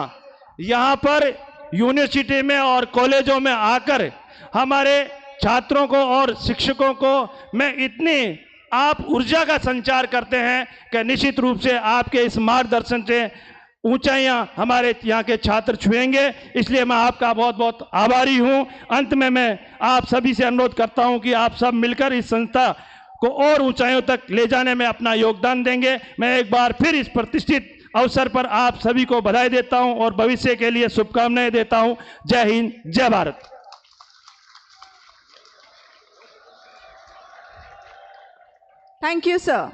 यहाँ पर यूनिवर्सिटी में और कॉलेजों में आकर हमारे छात्रों को और शिक्षकों को में इतनी आप ऊर्जा का संचार करते हैं कि निश्चित रूप से आपके इस मार्गदर्शन से ऊंचाइयां हमारे यहाँ के छात्र छुएंगे। इसलिए मैं आपका बहुत बहुत आभारी हूं। अंत में मैं आप सभी से अनुरोध करता हूं कि आप सब मिलकर इस संस्था को और ऊंचाइयों तक ले जाने में अपना योगदान देंगे। मैं एक बार फिर इस प्रतिष्ठित अवसर पर आप सभी को बधाई देता हूं और भविष्य के लिए शुभकामनाएं देता हूं। जय हिंद, जय Bharat.
Thank you, sir.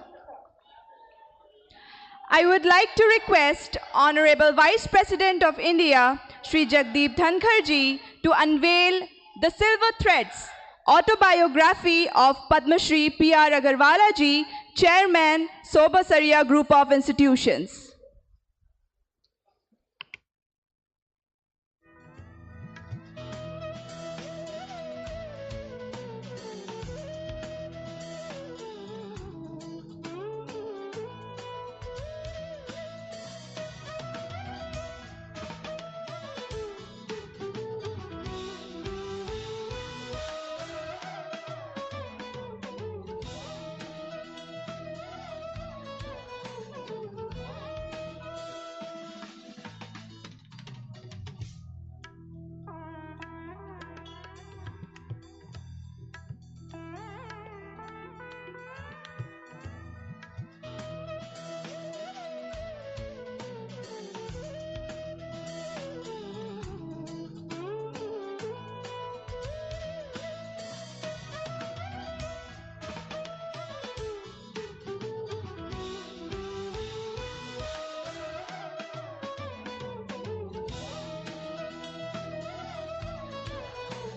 I would like to request Honorable Vice President of India, Shri Jagdeep Dhankar ji, to unveil the Silver Threads autobiography of Padma Shri P.R. Agarwala ji, Chairman, Sobasaria Group of Institutions.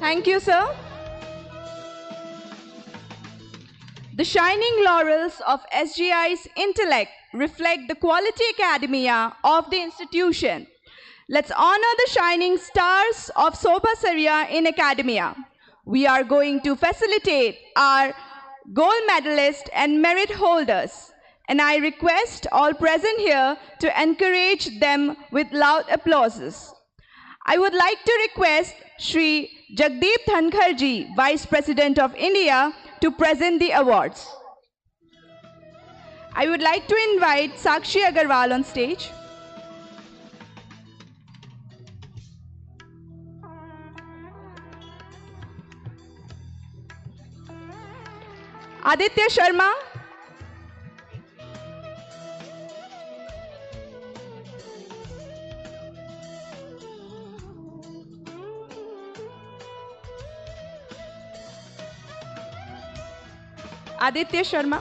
Thank you, sir. The shining laurels of SGI's intellect reflect the quality academia of the institution. Let's honor the shining stars of Sobasaria in academia. We are going to facilitate our gold medalist and merit holders, and I request all present here to encourage them with loud applauses. I would like to request Shri Jagdeep Dhankar ji, Vice President of India, to present the awards. I would like to invite Sakshi Agarwal on stage. Aditya Sharma. Aditya Sharma.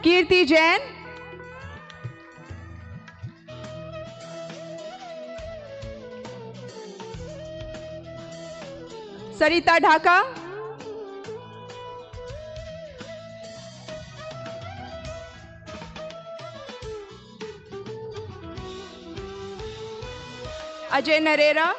Kirti Jain. Sarita Dhaka. Ajay Narera.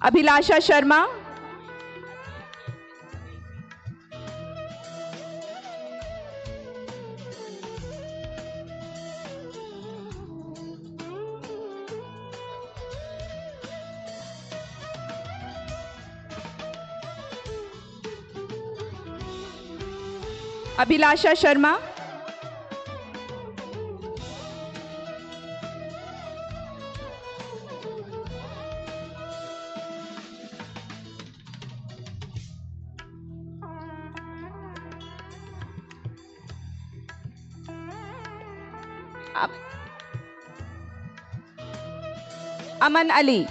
Abhilasha Sharma. Abhilasha Sharma. Aman Ali.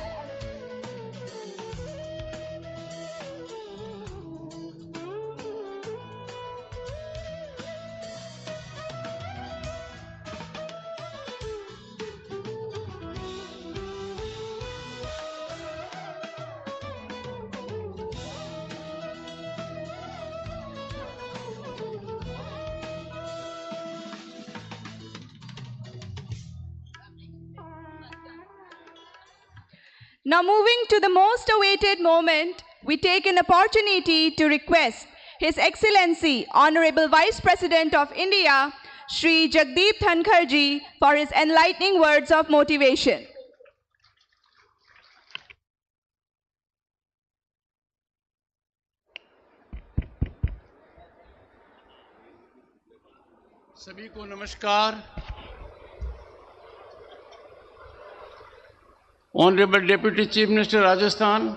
Now moving to the most awaited moment, we take an opportunity to request His Excellency Honorable Vice President of India, Shri Jagdeep Dhankar ji, for his enlightening words of motivation.
सभी को नमस्कार। Honorable Deputy Chief Minister Rajasthan,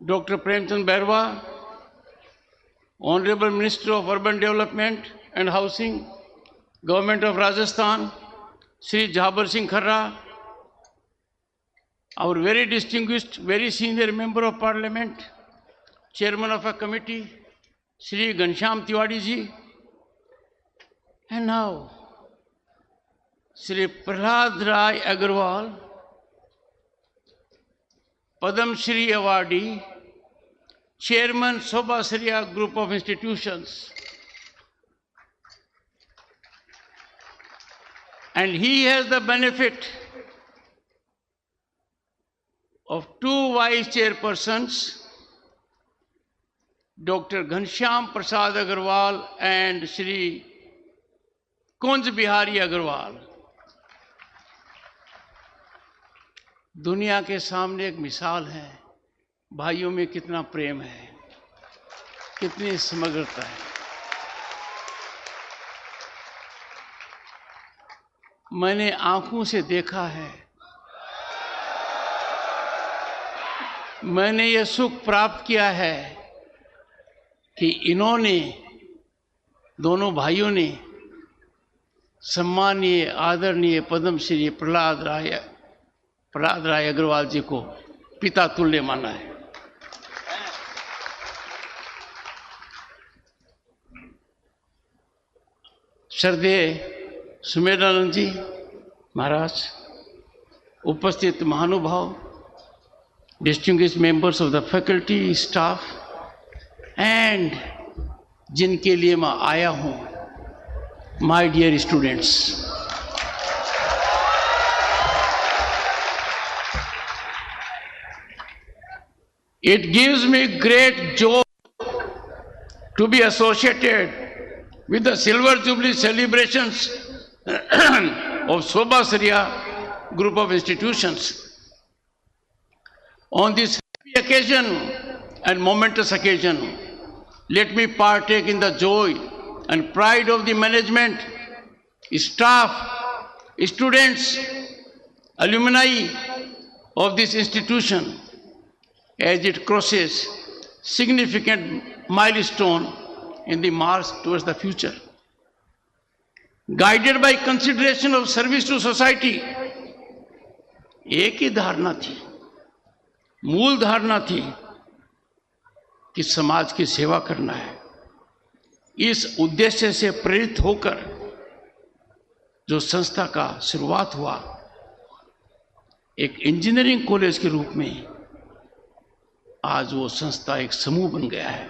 Dr. Premchand Bairwa, Honorable Minister of Urban Development and Housing, Government of Rajasthan, Shri Jhabbar Singh Kharra, our very distinguished, very senior Member of Parliament, Chairman of a committee, Shri Ghanshyam Tiwari ji, and now Shri Prahlad Rai Agarwal, Padam Shri Awardee, Chairman Sobhasriya Group of Institutions. And he has the benefit of two vice chairpersons, Dr. Ghanshyam Prasad Agarwal and Shri Kunj Bihari Agarwal. दुनिया के सामने एक मिसाल है, भाइयों में कितना प्रेम है, कितनी समग्रता है। मैंने आंखों से देखा है, मैंने ये सुख प्राप्त किया है कि इन्होंने, दोनों भाइयों ने सम्मानीय आदरणीय पद्मश्री प्रहलाद राय अग्रवाल जी को पिता तुल्य माना है। श्रद्धेय सुमेधानंद जी महाराज, उपस्थित महानुभाव, distinguished members of the faculty, staff and जिनके लिए मैं आया हूं, my dear students, it gives me great joy to be associated with the Silver Jubilee celebrations of Sobhasriya Group of Institutions. On this happy occasion,
and momentous occasion, let me partake in the joy and pride of the management, staff, students, alumni of this institution as it crosses significant milestone in the march towards the future. Guided by consideration of service to society, एक ही धारणा थी, मूल धारणा थी कि समाज की सेवा करना है। इस उद्देश्य से प्रेरित होकर जो संस्था का शुरुआत हुआ, एक इंजीनियरिंग कॉलेज के रूप में, आज वो संस्था एक समूह बन गया है,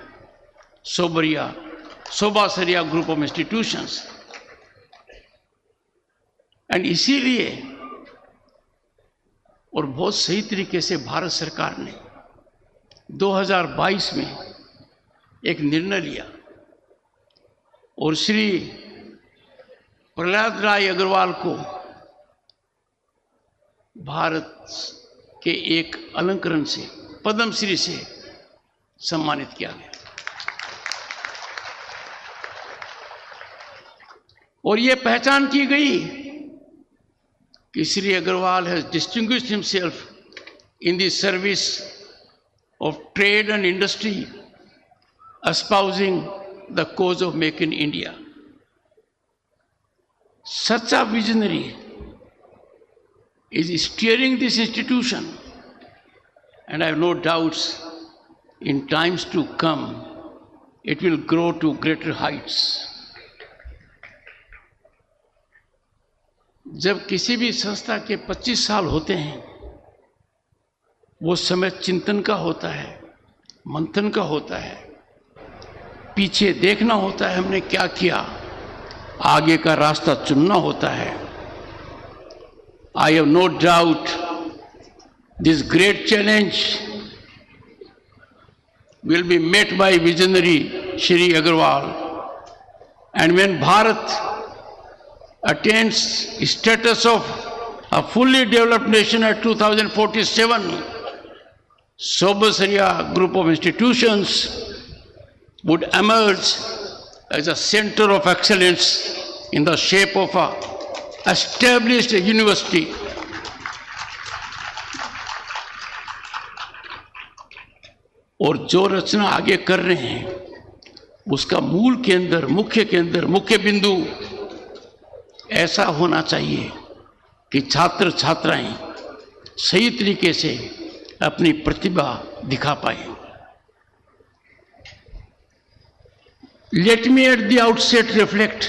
सोबासरिया ग्रुप ऑफ इंस्टीट्यूशंस। एंड इसीलिए और बहुत सही तरीके से भारत सरकार ने 2022 में एक निर्णय लिया और श्री प्रहलाद राय अग्रवाल को भारत के एक अलंकरण से, पद्मश्री से सम्मानित किया गया। और ये पहचान की गई कि Shri Agarwal has distinguished himself in the service of trade and industry, espousing the cause of Make in India. Such a visionary is steering this institution, and I have no doubts in times to come it will grow to greater heights. जब किसी भी संस्था के 25 साल होते हैं, वो समय चिंतन का होता है, मंथन का होता है, पीछे देखना होता है हमने क्या किया, आगे का रास्ता चुनना होता है। I have no doubt this great challenge will be met by visionary Shri Agarwal, and when Bharat attains status of a fully developed nation at 2047, Sobasaria group of institutions would emerge as a center of excellence in the shape of a established university. और जो रचना आगे कर रहे हैं उसका मूल केंद्र, मुख्य बिंदु ऐसा होना चाहिए कि छात्र छात्राएं सही तरीके से अपनी प्रतिभा दिखा पाए। Let me at the outset reflect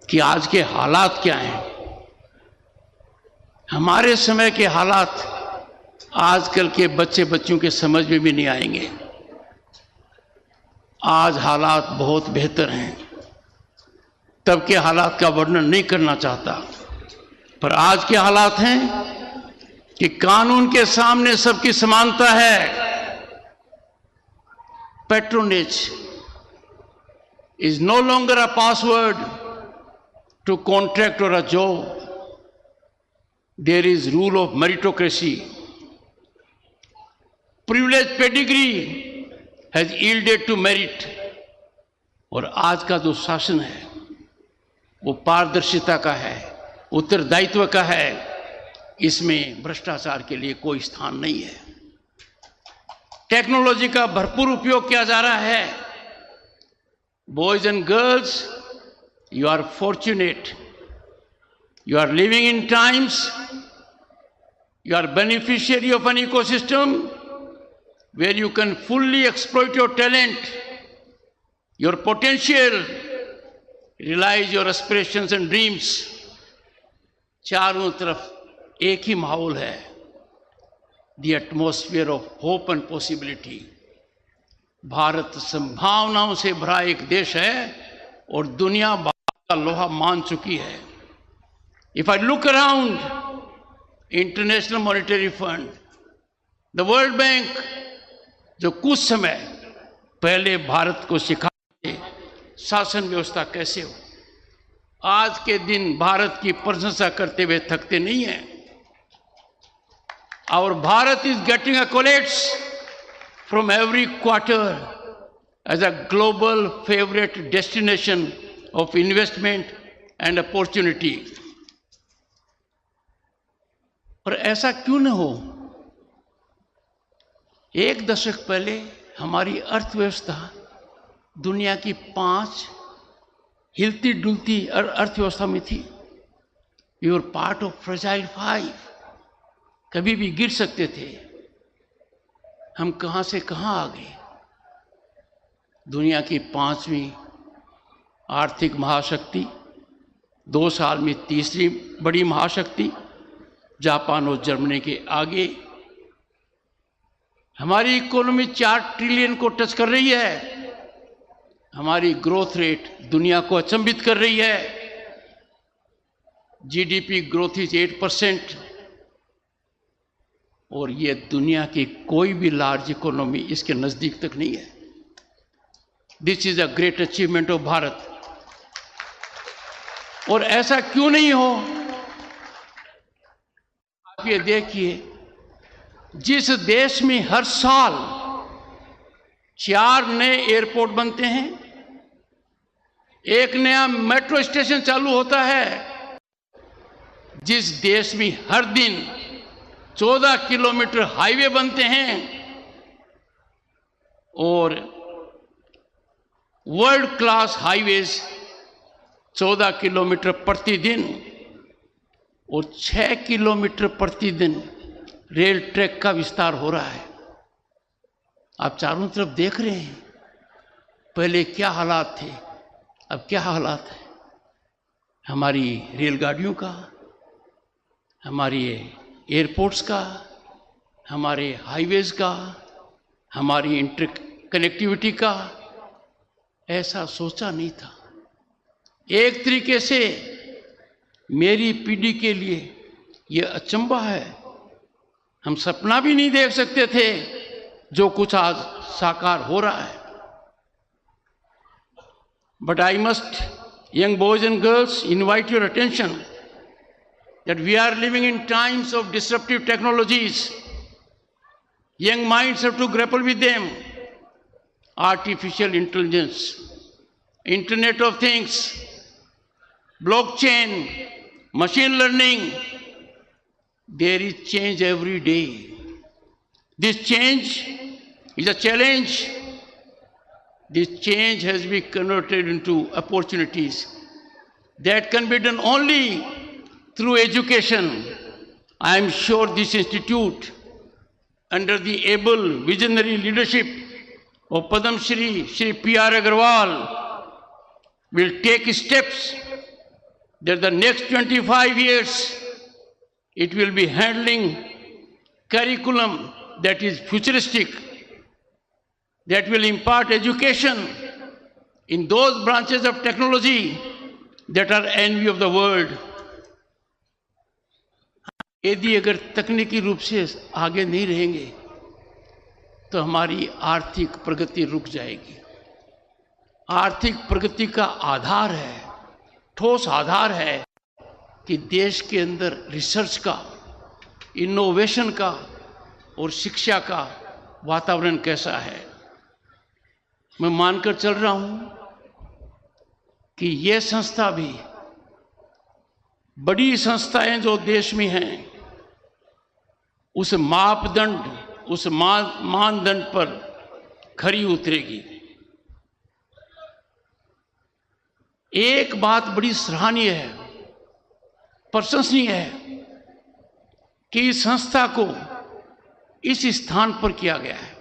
कि आज के हालात क्या हैं। हमारे समय के हालात आजकल के बच्चों के समझ में भी नहीं आएंगे। आज हालात बहुत बेहतर हैं। तब के हालात का वर्णन नहीं करना चाहता, पर आज के हालात हैं कि कानून के सामने सबकी समानता है। Patronage is no longer a password to contract or a job. There is rule of meritocracy. Privilege pedigree has yielded to merit. और आज का जो शासन है वो पारदर्शिता का है, उत्तरदायित्व का है। इसमें भ्रष्टाचार के लिए कोई स्थान नहीं है। टेक्नोलॉजी का भरपूर उपयोग किया जा रहा है। Boys and girls, you are fortunate. You are living in times, you are beneficiary of an ecosystem where you can fully exploit your talent, your potential, realize your aspirations and dreams. चारों तरफ एक ही माहौल है, the atmosphere of hope and possibility. Bharat संभावनाओं से भरा एक देश है और दुनिया बात का लोहा मान चुकी है। If I look around, international monetary fund, the world bank, जो कुछ समय पहले भारत को सिखाते शासन व्यवस्था कैसे हो, आज के दिन भारत की प्रशंसा करते हुए थकते नहीं हैं। और Bharat is getting accolades from every quarter as a global favorite destination of investment and opportunity. और ऐसा क्यों न हो? एक दशक पहले हमारी अर्थव्यवस्था दुनिया की 5 हिलती डुलती अर्थव्यवस्था में थी. We were part of fragile 5. कभी भी गिर सकते थे. हम कहां से कहां आ गए? दुनिया की 5वीं आर्थिक महाशक्ति, 2 साल में 3री बड़ी महाशक्ति, जापान और जर्मनी के आगे. हमारी इकोनॉमी 4 ट्रिलियन को टच कर रही है. हमारी ग्रोथ रेट दुनिया को अचंभित कर रही है. GDP growth is 8%. और ये दुनिया की कोई भी लार्ज इकोनॉमी इसके नजदीक तक नहीं है. This is a great achievement of Bharat. और ऐसा क्यों नहीं हो? आप ये देखिए, जिस देश में हर साल 4 नए एयरपोर्ट बनते हैं, 1 नया मेट्रो स्टेशन चालू होता है, जिस देश में हर दिन 14 किलोमीटर हाईवे बनते हैं और वर्ल्ड क्लास हाईवेज 14 किलोमीटर प्रतिदिन और 6 किलोमीटर प्रतिदिन रेल ट्रैक का विस्तार हो रहा है. आप चारों तरफ देख रहे हैं. पहले क्या हालात थे, अब क्या हालात है. हमारी रेलगाड़ियों का, हमारी एयरपोर्ट्स का, हमारे हाईवेज का, हमारी इंटर कनेक्टिविटी का ऐसा सोचा नहीं था. एक तरीके से मेरी पीढ़ी के लिए यह अचंभा है. हम सपना भी नहीं देख सकते थे जो कुछ आज साकार हो रहा है. But I must, young boys and girls, invite your attention that we are living in times of disruptive technologies. Young minds have to grapple with them. Artificial intelligence, Internet of Things, blockchain, machine learning. There is change every day. This change is a challenge. This change has been converted into opportunities that can be done only through education. I am sure this institute, under the able visionary leadership of Padam Shri P.R. Agarwal, will take steps that the next 25 years it will be handling curriculum that is futuristic, that will impart education in those branches of technology that are envy of the world. यदि अगर तकनीकी रूप से आगे नहीं रहेंगे तो हमारी आर्थिक प्रगति रुक जाएगी. आर्थिक प्रगति का आधार है, ठोस आधार है कि देश के अंदर रिसर्च का, इनोवेशन का और शिक्षा का वातावरण कैसा है. मैं मानकर चल रहा हूं कि ये संस्था भी, बड़ी संस्थाएं जो देश में हैं, उस मापदंड, उस मानदंड पर खरी उतरेगी. एक बात बड़ी सराहनीय है, प्रशंसनीय है कि इस संस्था को इस स्थान पर किया गया है.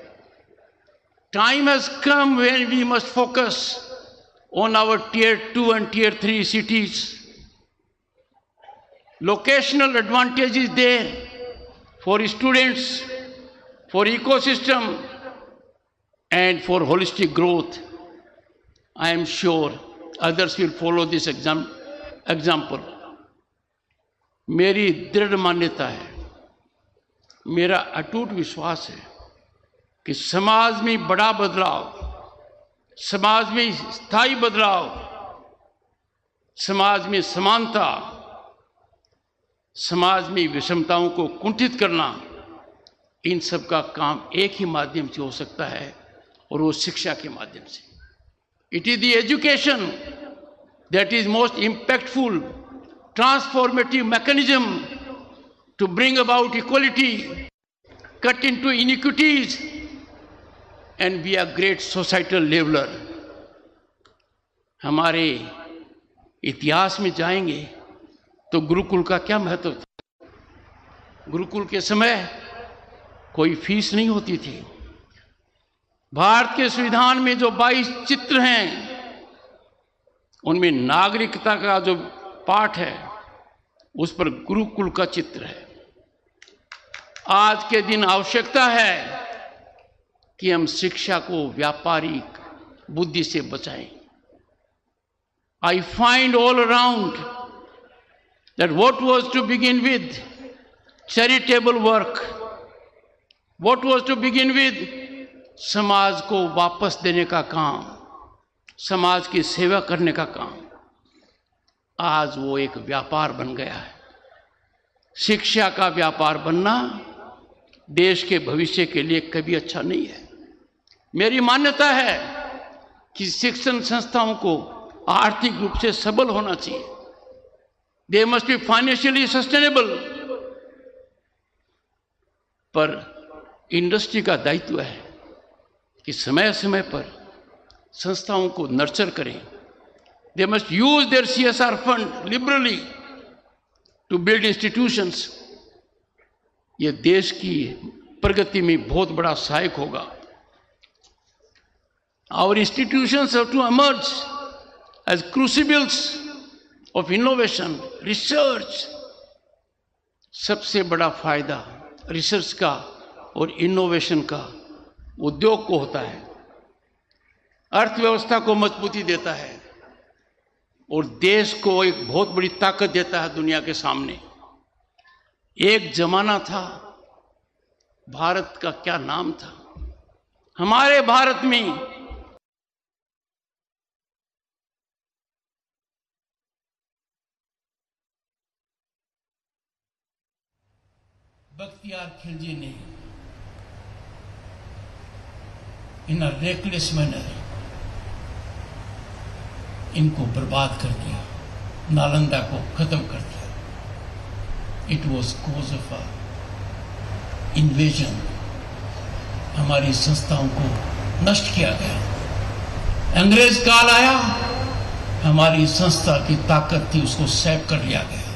Time has come when we must focus on our tier 2 and tier 3 cities. Locational advantage is there for students, for ecosystem and for holistic growth. I am sure others will follow this example. मेरी दृढ़ मान्यता है, मेरा अटूट विश्वास है कि समाज में बड़ा बदलाव, समाज में स्थायी बदलाव, समाज में समानता, समाज में विषमताओं को कुंठित करना इन सब का काम एक ही माध्यम से हो सकता है और वो शिक्षा के माध्यम से। It is the education that is most impactful transformative mechanism to bring about equality, cut into inequities and be a great societal leveller. हमारे इतिहास में जाएंगे तो गुरुकुल का क्या महत्व था। गुरुकुल के समय कोई फीस नहीं होती थी। भारत के संविधान में जो 22 चित्र हैं उनमें नागरिकता का जो पाठ है उस पर गुरुकुल का चित्र है। आज के दिन आवश्यकता है कि हम शिक्षा को व्यापारिक बुद्धि से बचाएं। I find all around that what was to begin with charitable work, what was to begin with समाज को वापस देने का काम, समाज की सेवा करने का काम, आज वो एक व्यापार बन गया है। शिक्षा का व्यापार बनना देश के भविष्य के लिए कभी अच्छा नहीं है। मेरी मान्यता है कि शिक्षण संस्थाओं को आर्थिक रूप से सबल होना चाहिए। They must be financially sustainable. पर इंडस्ट्री का दायित्व है कि समय समय पर संस्थाओं को नर्चर करें। They must use their CSR fund liberally to build institutions. ये देश की प्रगति में बहुत बड़ा सहायक होगा। Our institutions have to emerge as crucibles of innovation, research। सबसे बड़ा फायदा रिसर्च का और इनोवेशन का उद्योग को होता है। अर्थव्यवस्था को मजबूती देता है और देश को एक बहुत बड़ी ताकत देता है दुनिया के सामने। एक जमाना था, भारत का क्या नाम था। हमारे भारत में बख्तियार खिलजी ने इन अ रेकलेस मैनर इनको बर्बाद कर दिया, नालंदा को खत्म कर दिया। It was cause of a invasion. हमारी संस्थाओं को नष्ट किया गया। अंग्रेज काल आया, हमारी संस्था की ताकत थी उसको सैप कर लिया गया।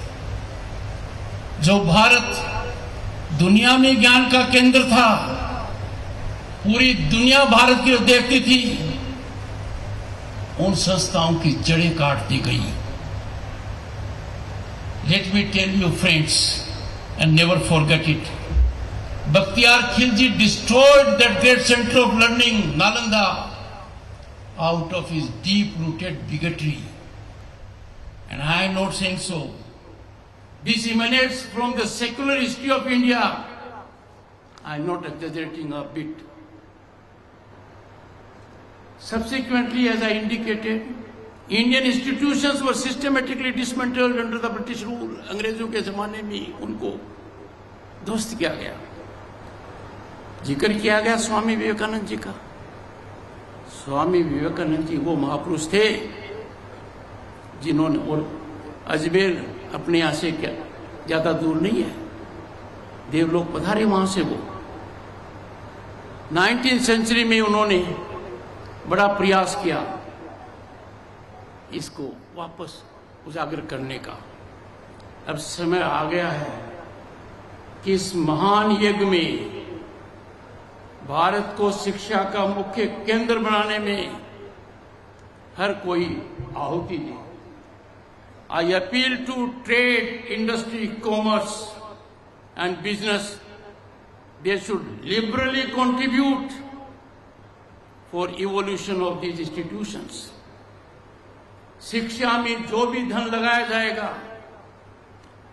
जो भारत दुनिया में ज्ञान का केंद्र था, पूरी दुनिया भारत की ओर देखती थी, उन संस्थाओं की जड़ें काट दी गई। Let me tell you friends and never forget it, Bakhtiyar Khilji destroyed that great centre of learning Nalanda out of his deep-rooted bigotry. And I am not saying so. This emanates from the secular history of India. I am not exaggerating a bit. Subsequently, as I indicated, Indian institutions were systematically dismantled under the British rule. अंग्रेजों के जमाने में उनको ध्वस्त किया गया। जिक्र किया गया स्वामी विवेकानंद जी का। स्वामी विवेकानंद जी वो महापुरुष थे जिन्होंने, और अजमेर अपने यहाँ से क्या ज्यादा दूर नहीं है, देवलोक पधारे वहां से। वो 19th सेंचुरी में उन्होंने बड़ा प्रयास किया इसको वापस उजागर करने का। अब समय आ गया है कि इस महान यज्ञ में भारत को शिक्षा का मुख्य केंद्र बनाने में हर कोई आहुति दे। I appeal to trade, industry, commerce and business. They should liberally contribute for evolution of these institutions. शिक्षा में जो भी धन लगाया जाएगा,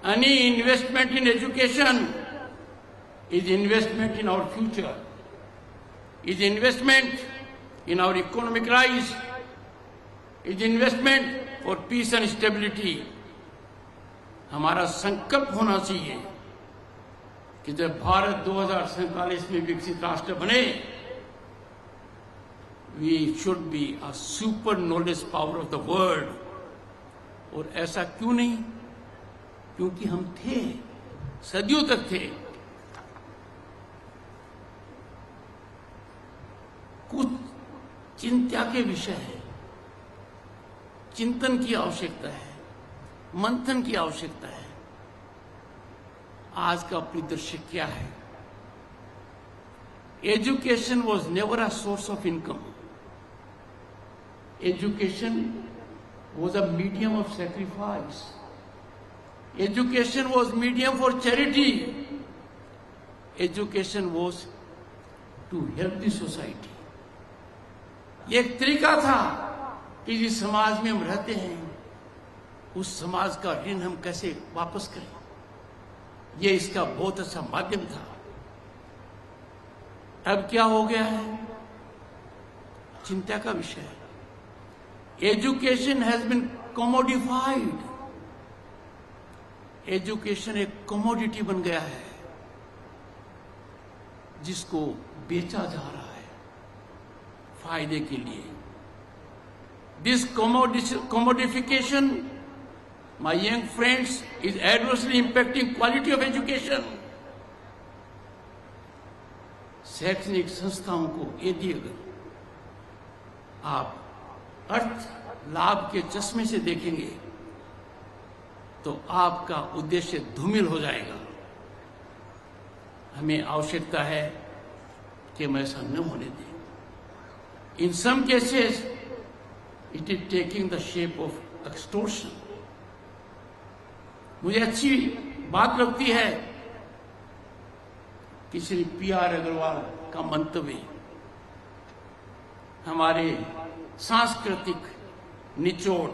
any investment in education is investment in our future, is investment in our economic rise, is investment for peace and stability. हमारा संकल्प होना चाहिए कि जब भारत 2047 में विकसित राष्ट्र बने, we should be a super knowledge power of the world. और ऐसा क्यों नहीं? क्योंकि हम थे, सदियों तक थे। कुछ चिंता के विषय है, चिंतन की आवश्यकता है, मंथन की आवश्यकता है। आज का परिदृश्य क्या है? Education was never a source of income. Education was a medium of sacrifice. Education was medium for charity. Education was to help the society. ये एक तरीका था कि जिस समाज में हम रहते हैं, उस समाज का ऋण हम कैसे वापस करें। ये इसका बहुत अच्छा माध्यम था। अब क्या हो गया है? चिंता का विषय है। Education has been commodified. Education एक कमोडिटी बन गया है जिसको बेचा जा रहा है फायदे के लिए। This commodification, my young friends, is adversely impacting quality of education. शैक्षणिक संस्थाओं को यदि अगर आप अर्थ लाभ के चश्मे से देखेंगे तो आपका उद्देश्य धूमिल हो जाएगा। हमें आवश्यकता है कि हम ऐसा न होने दें। In some cases, it is taking the shape of extortion. मुझे अच्छी बात लगती है कि श्री पी.आर. अग्रवाल का मंतव्य हमारे सांस्कृतिक निचोड़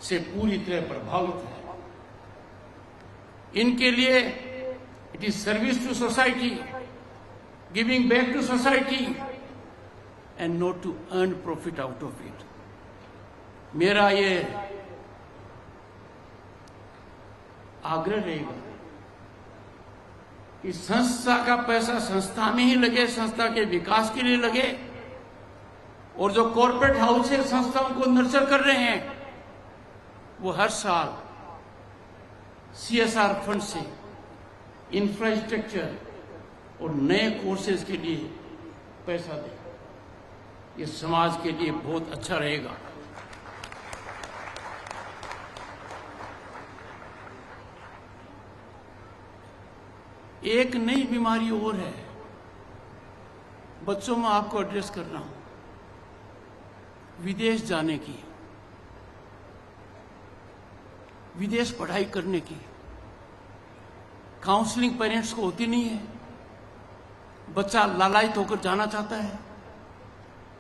से पूरी तरह प्रभावित है। इनके लिए it is service to society, giving back to society and not to earn profit out of it. मेरा ये आग्रह रहेगा कि संस्था का पैसा संस्था में ही लगे, संस्था के विकास के लिए लगे, और जो कॉर्पोरेट हाउस है संस्थाओं को नर्चर कर रहे हैं वो हर साल CSR फंड से इंफ्रास्ट्रक्चर और नए कोर्सेज के लिए पैसा दें। ये समाज के लिए बहुत अच्छा रहेगा। एक नई बीमारी और है, बच्चों में आपको एड्रेस कर रहा हूं, विदेश जाने की, विदेश पढ़ाई करने की। काउंसलिंग पेरेंट्स को होती नहीं है। बच्चा लालायित होकर जाना चाहता है,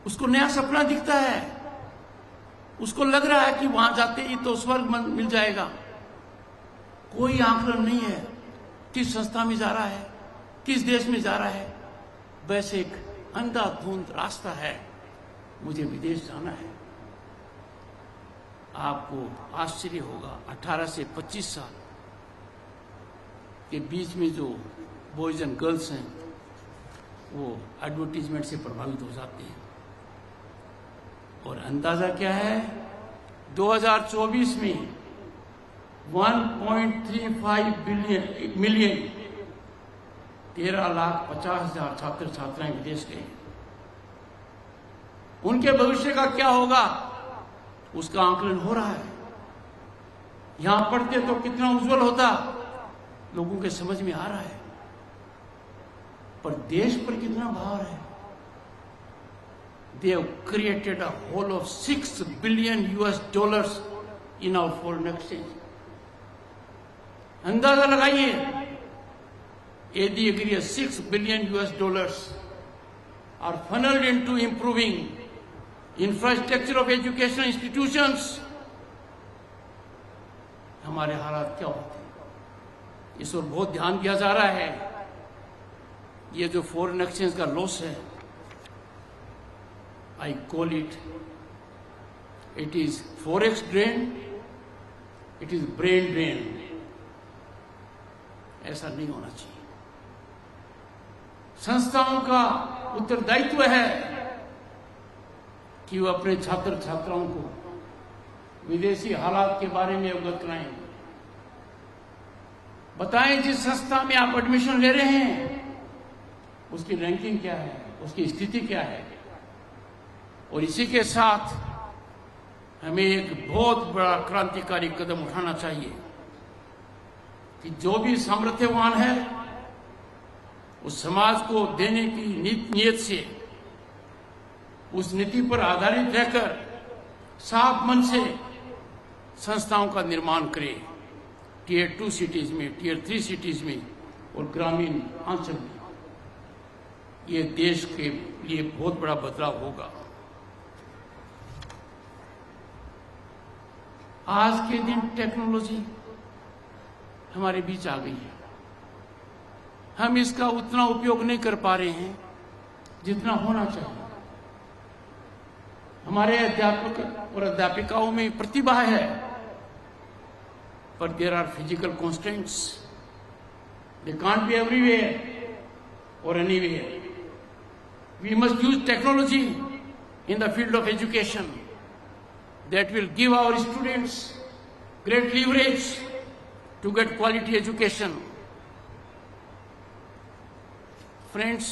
उसको नया सपना दिखता है, उसको लग रहा है कि वहां जाते ही तो स्वर्ग मिल जाएगा। कोई आंकलन नहीं है किस संस्था में जा रहा है, किस देश में जा रहा है। बस एक अंधाधुंध रास्ता है, मुझे विदेश जाना है। आपको आश्चर्य होगा, 18 से 25 साल के बीच में जो बॉयज एंड गर्ल्स हैं वो एडवर्टीजमेंट से प्रभावित हो जाते हैं। और अंदाजा क्या है, 2024 में 1.35 मिलियन 13,50,000 छात्र छात्राएं विदेश गए। उनके भविष्य का क्या होगा उसका आकलन हो रहा है। यहां पढ़ते तो कितना उज्जवल होता, लोगों के समझ में आ रहा है, पर देश पर कितना भार है। They have created a whole of $6 billion in our foreign exchange. अंदाजा लगाइए, यदि अगर $6 billion are funneled into improving infrastructure of educational institutions, हमारे हालात क्या होते हैं। इस ओर बहुत ध्यान दिया जा रहा है। ये जो फॉरेन एक्सचेंज का लॉस है, I call it is forex drain, it is brain drain. ऐसा नहीं होना चाहिए। संस्थाओं का उत्तरदायित्व है कि वो अपने छात्र छात्राओं को विदेशी हालात के बारे में अवगत कराएं। बताएं जिस संस्था में आप एडमिशन ले रहे हैं उसकी रैंकिंग क्या है, उसकी स्थिति क्या है। और इसी के साथ हमें एक बहुत बड़ा क्रांतिकारी कदम उठाना चाहिए कि जो भी सामर्थ्यवान है उस समाज को देने की नीयत से उस नीति पर आधारित रहकर साफ मन से संस्थाओं का निर्माण करे। टियर 2 सिटीज में, टियर 3 सिटीज में और ग्रामीण अंचल में। ये देश के लिए बहुत बड़ा बदलाव होगा। आज के दिन टेक्नोलॉजी हमारे बीच आ गई है। हम इसका उतना उपयोग नहीं कर पा रहे हैं जितना होना चाहिए। हमारे अध्यापक और अध्यापिकाओं में प्रतिभा है, पर there are physical constants. They can't be everywhere और anywhere. We must use technology in the field of education that will give our students great leverage to get quality education. Friends,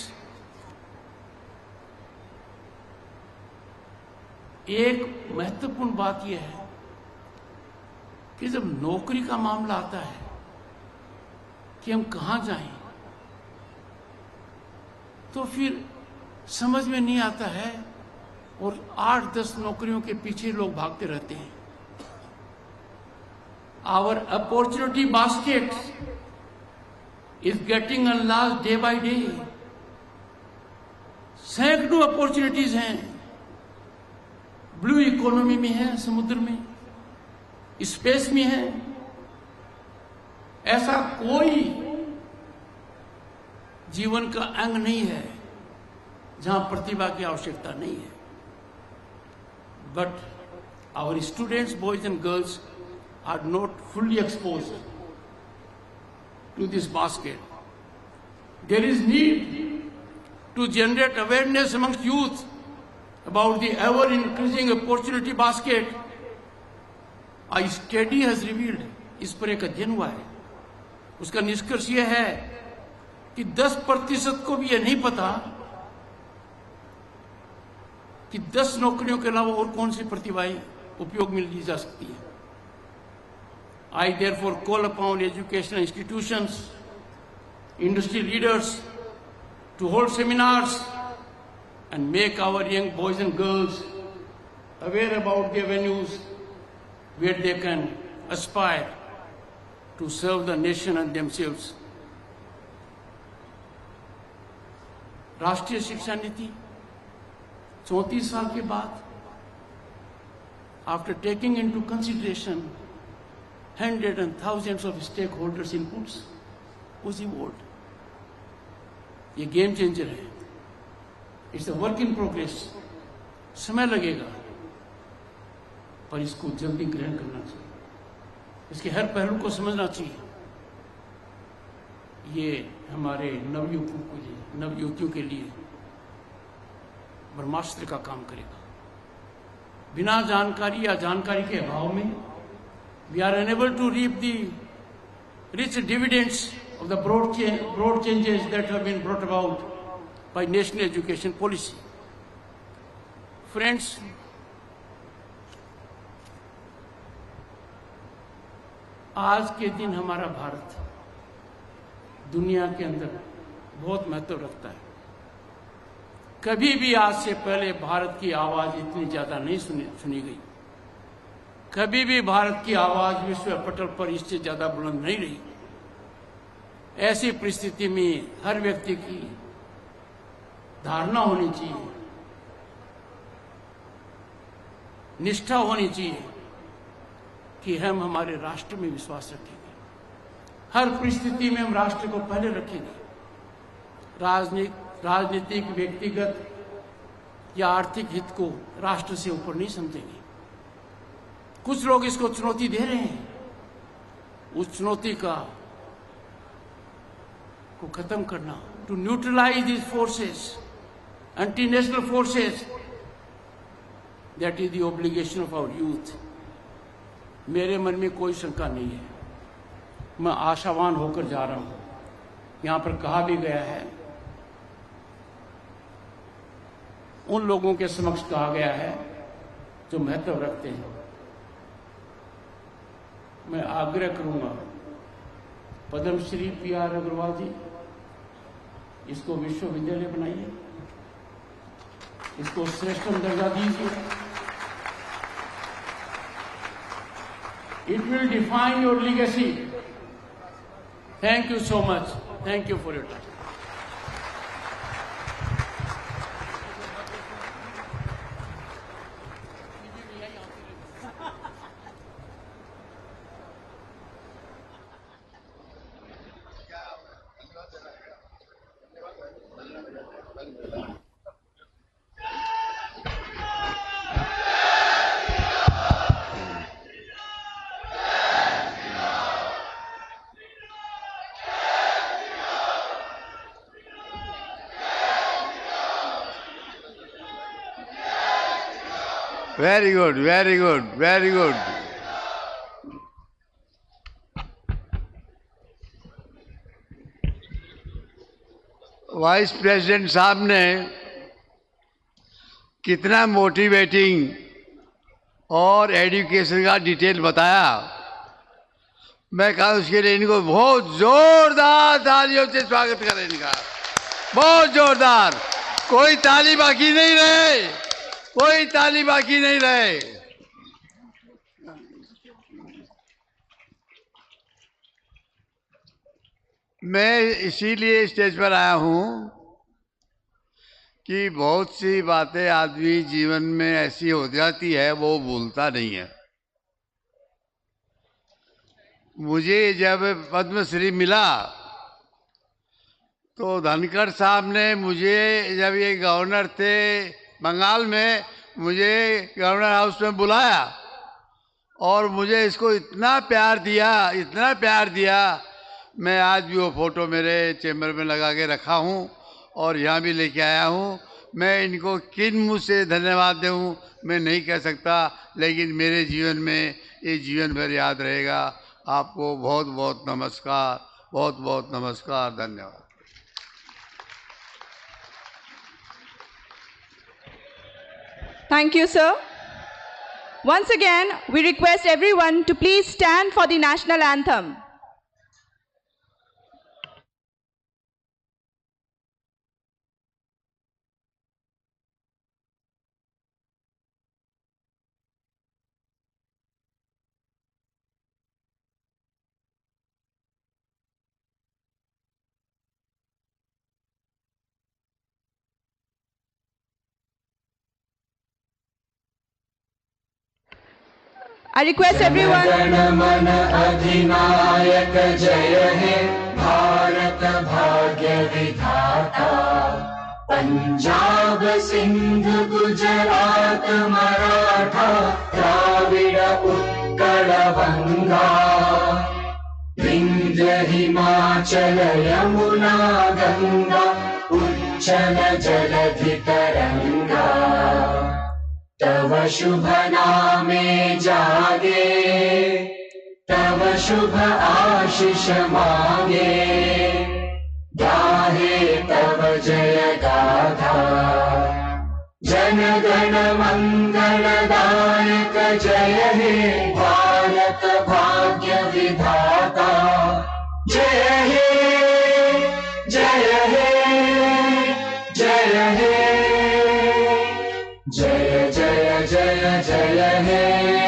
एक महत्वपूर्ण बात यह है कि जब नौकरी का मामला आता है कि हम कहां जाएं, तो फिर समझ में नहीं आता है और 8-10 नौकरियों के पीछे लोग भागते रहते हैं। Our opportunity basket is getting enlarged day by day. सैकड़ों अपॉर्चुनिटीज हैं। ब्लू इकोनॉमी में है, समुद्र में, स्पेस में है। ऐसा कोई जीवन का अंग नहीं है जहां प्रतिभा की आवश्यकता नहीं है। But our students, boys and girls, are not fully exposed to this basket. There is need to generate awareness amongst youth about the ever-increasing opportunity basket. A study has revealed, इस पर एक अध्ययन हुआ है, उसका निष्कर्ष यह है कि 10% को भी यह नहीं पता कि 10 नौकरियों के अलावा और कौन सी प्रतिभाएं उपयोग में ली जा सकती है। I therefore call upon educational institutions, industry leaders to hold seminars and make our young boys and girls aware about the avenues where they can aspire to serve the nation and themselves. राष्ट्रीय शिक्षा नीति 34 साल के बाद, after taking into consideration hundreds and thousands of stakeholders' inputs, was evolved. ये game changer है। It's a work in progress. समय लगेगा, पर इसको जल्दी ग्रहण करना चाहिए। इसके हर पहलू को समझना चाहिए। ये हमारे नवयुवतियों के लिए ब्रह्मास्त्र का काम करेगा। बिना जानकारी या जानकारी के अभाव में we are unable to reap the rich dividends of the broad changes that have been brought about by national education policy. Friends, आज के दिन हमारा भारत दुनिया के अंदर बहुत महत्व रखता है। कभी भी आज से पहले भारत की आवाज इतनी ज्यादा नहीं सुनी गई। कभी भी भारत की आवाज विश्व पटल पर इससे ज्यादा बुलंद नहीं रही। ऐसी परिस्थिति में हर व्यक्ति की धारणा होनी चाहिए, निष्ठा होनी चाहिए कि हम हमारे राष्ट्र में विश्वास रखेंगे। हर परिस्थिति में हम राष्ट्र को पहले रखेंगे। राजनीतिक, व्यक्तिगत या आर्थिक हित को राष्ट्र से ऊपर नहीं समझेंगे। कुछ लोग इसको चुनौती दे रहे हैं। उस चुनौती को खत्म करना to neutralize these forces, anti-national forces. That is the obligation of our youth. मेरे मन में कोई शंका नहीं है, मैं आशावान होकर जा रहा हूं। यहां पर कहा भी गया है, उन लोगों के समक्ष कहा गया है जो महत्व रखते हैं। मैं आग्रह करूंगा, पद्मश्री पी.आर. अग्रवाल जी, इसको विश्वविद्यालय बनाइए, इसको श्रेष्ठतम दर्जा दीजिए। It will define your legacy. Thank you so much. Thank you for your time.
Very good, very good, very good. Vice president साहब ने कितना मोटिवेटिंग और एजुकेशन का डिटेल बताया। मैं कहा उसके लिए इनको बहुत जोरदार तालियों से स्वागत करें इनका, बहुत जोरदार। कोई ताली बाकी नहीं रहे, कोई ताली बाकी नहीं रहे। मैं इसीलिए स्टेज पर आया हूं कि बहुत सी बातें आदमी जीवन में ऐसी हो जाती है वो भूलता नहीं है। मुझे जब पद्मश्री मिला तो धनखड़ साहब ने मुझे, जब ये गवर्नर थे बंगाल में, मुझे गवर्नर हाउस में बुलाया और मुझे इसको इतना प्यार दिया, इतना प्यार दिया। मैं आज भी वो फोटो मेरे चैम्बर में लगा के रखा हूँ और यहाँ भी लेके आया हूँ। मैं इनको किन मुँह से धन्यवाद दूँ मैं नहीं कह सकता, लेकिन मेरे जीवन में ये जीवन भर याद रहेगा। आपको बहुत बहुत नमस्कार, बहुत बहुत नमस्कार, धन्यवाद।
Thank you, sir. Once again, we request everyone to please stand for the national anthem. I request everyone.
जन मन अधिनायक जय हे भारत भाग्य विधाता। पंजाब सिंध गुजरात मराठा द्राविड़ उत्कल बंगा। विंध्य हिमाचल यमुना गंगा उच्चल जलधि तरंगा। तव शुभ नामे जागे, तव शुभ आशीष मांगे। गाहे तव जय गाथा, जन गण मंगल दायक जय हे भारत भाग्य विधाता। जय हे जय हे जय हे, जय जय जय जय हे।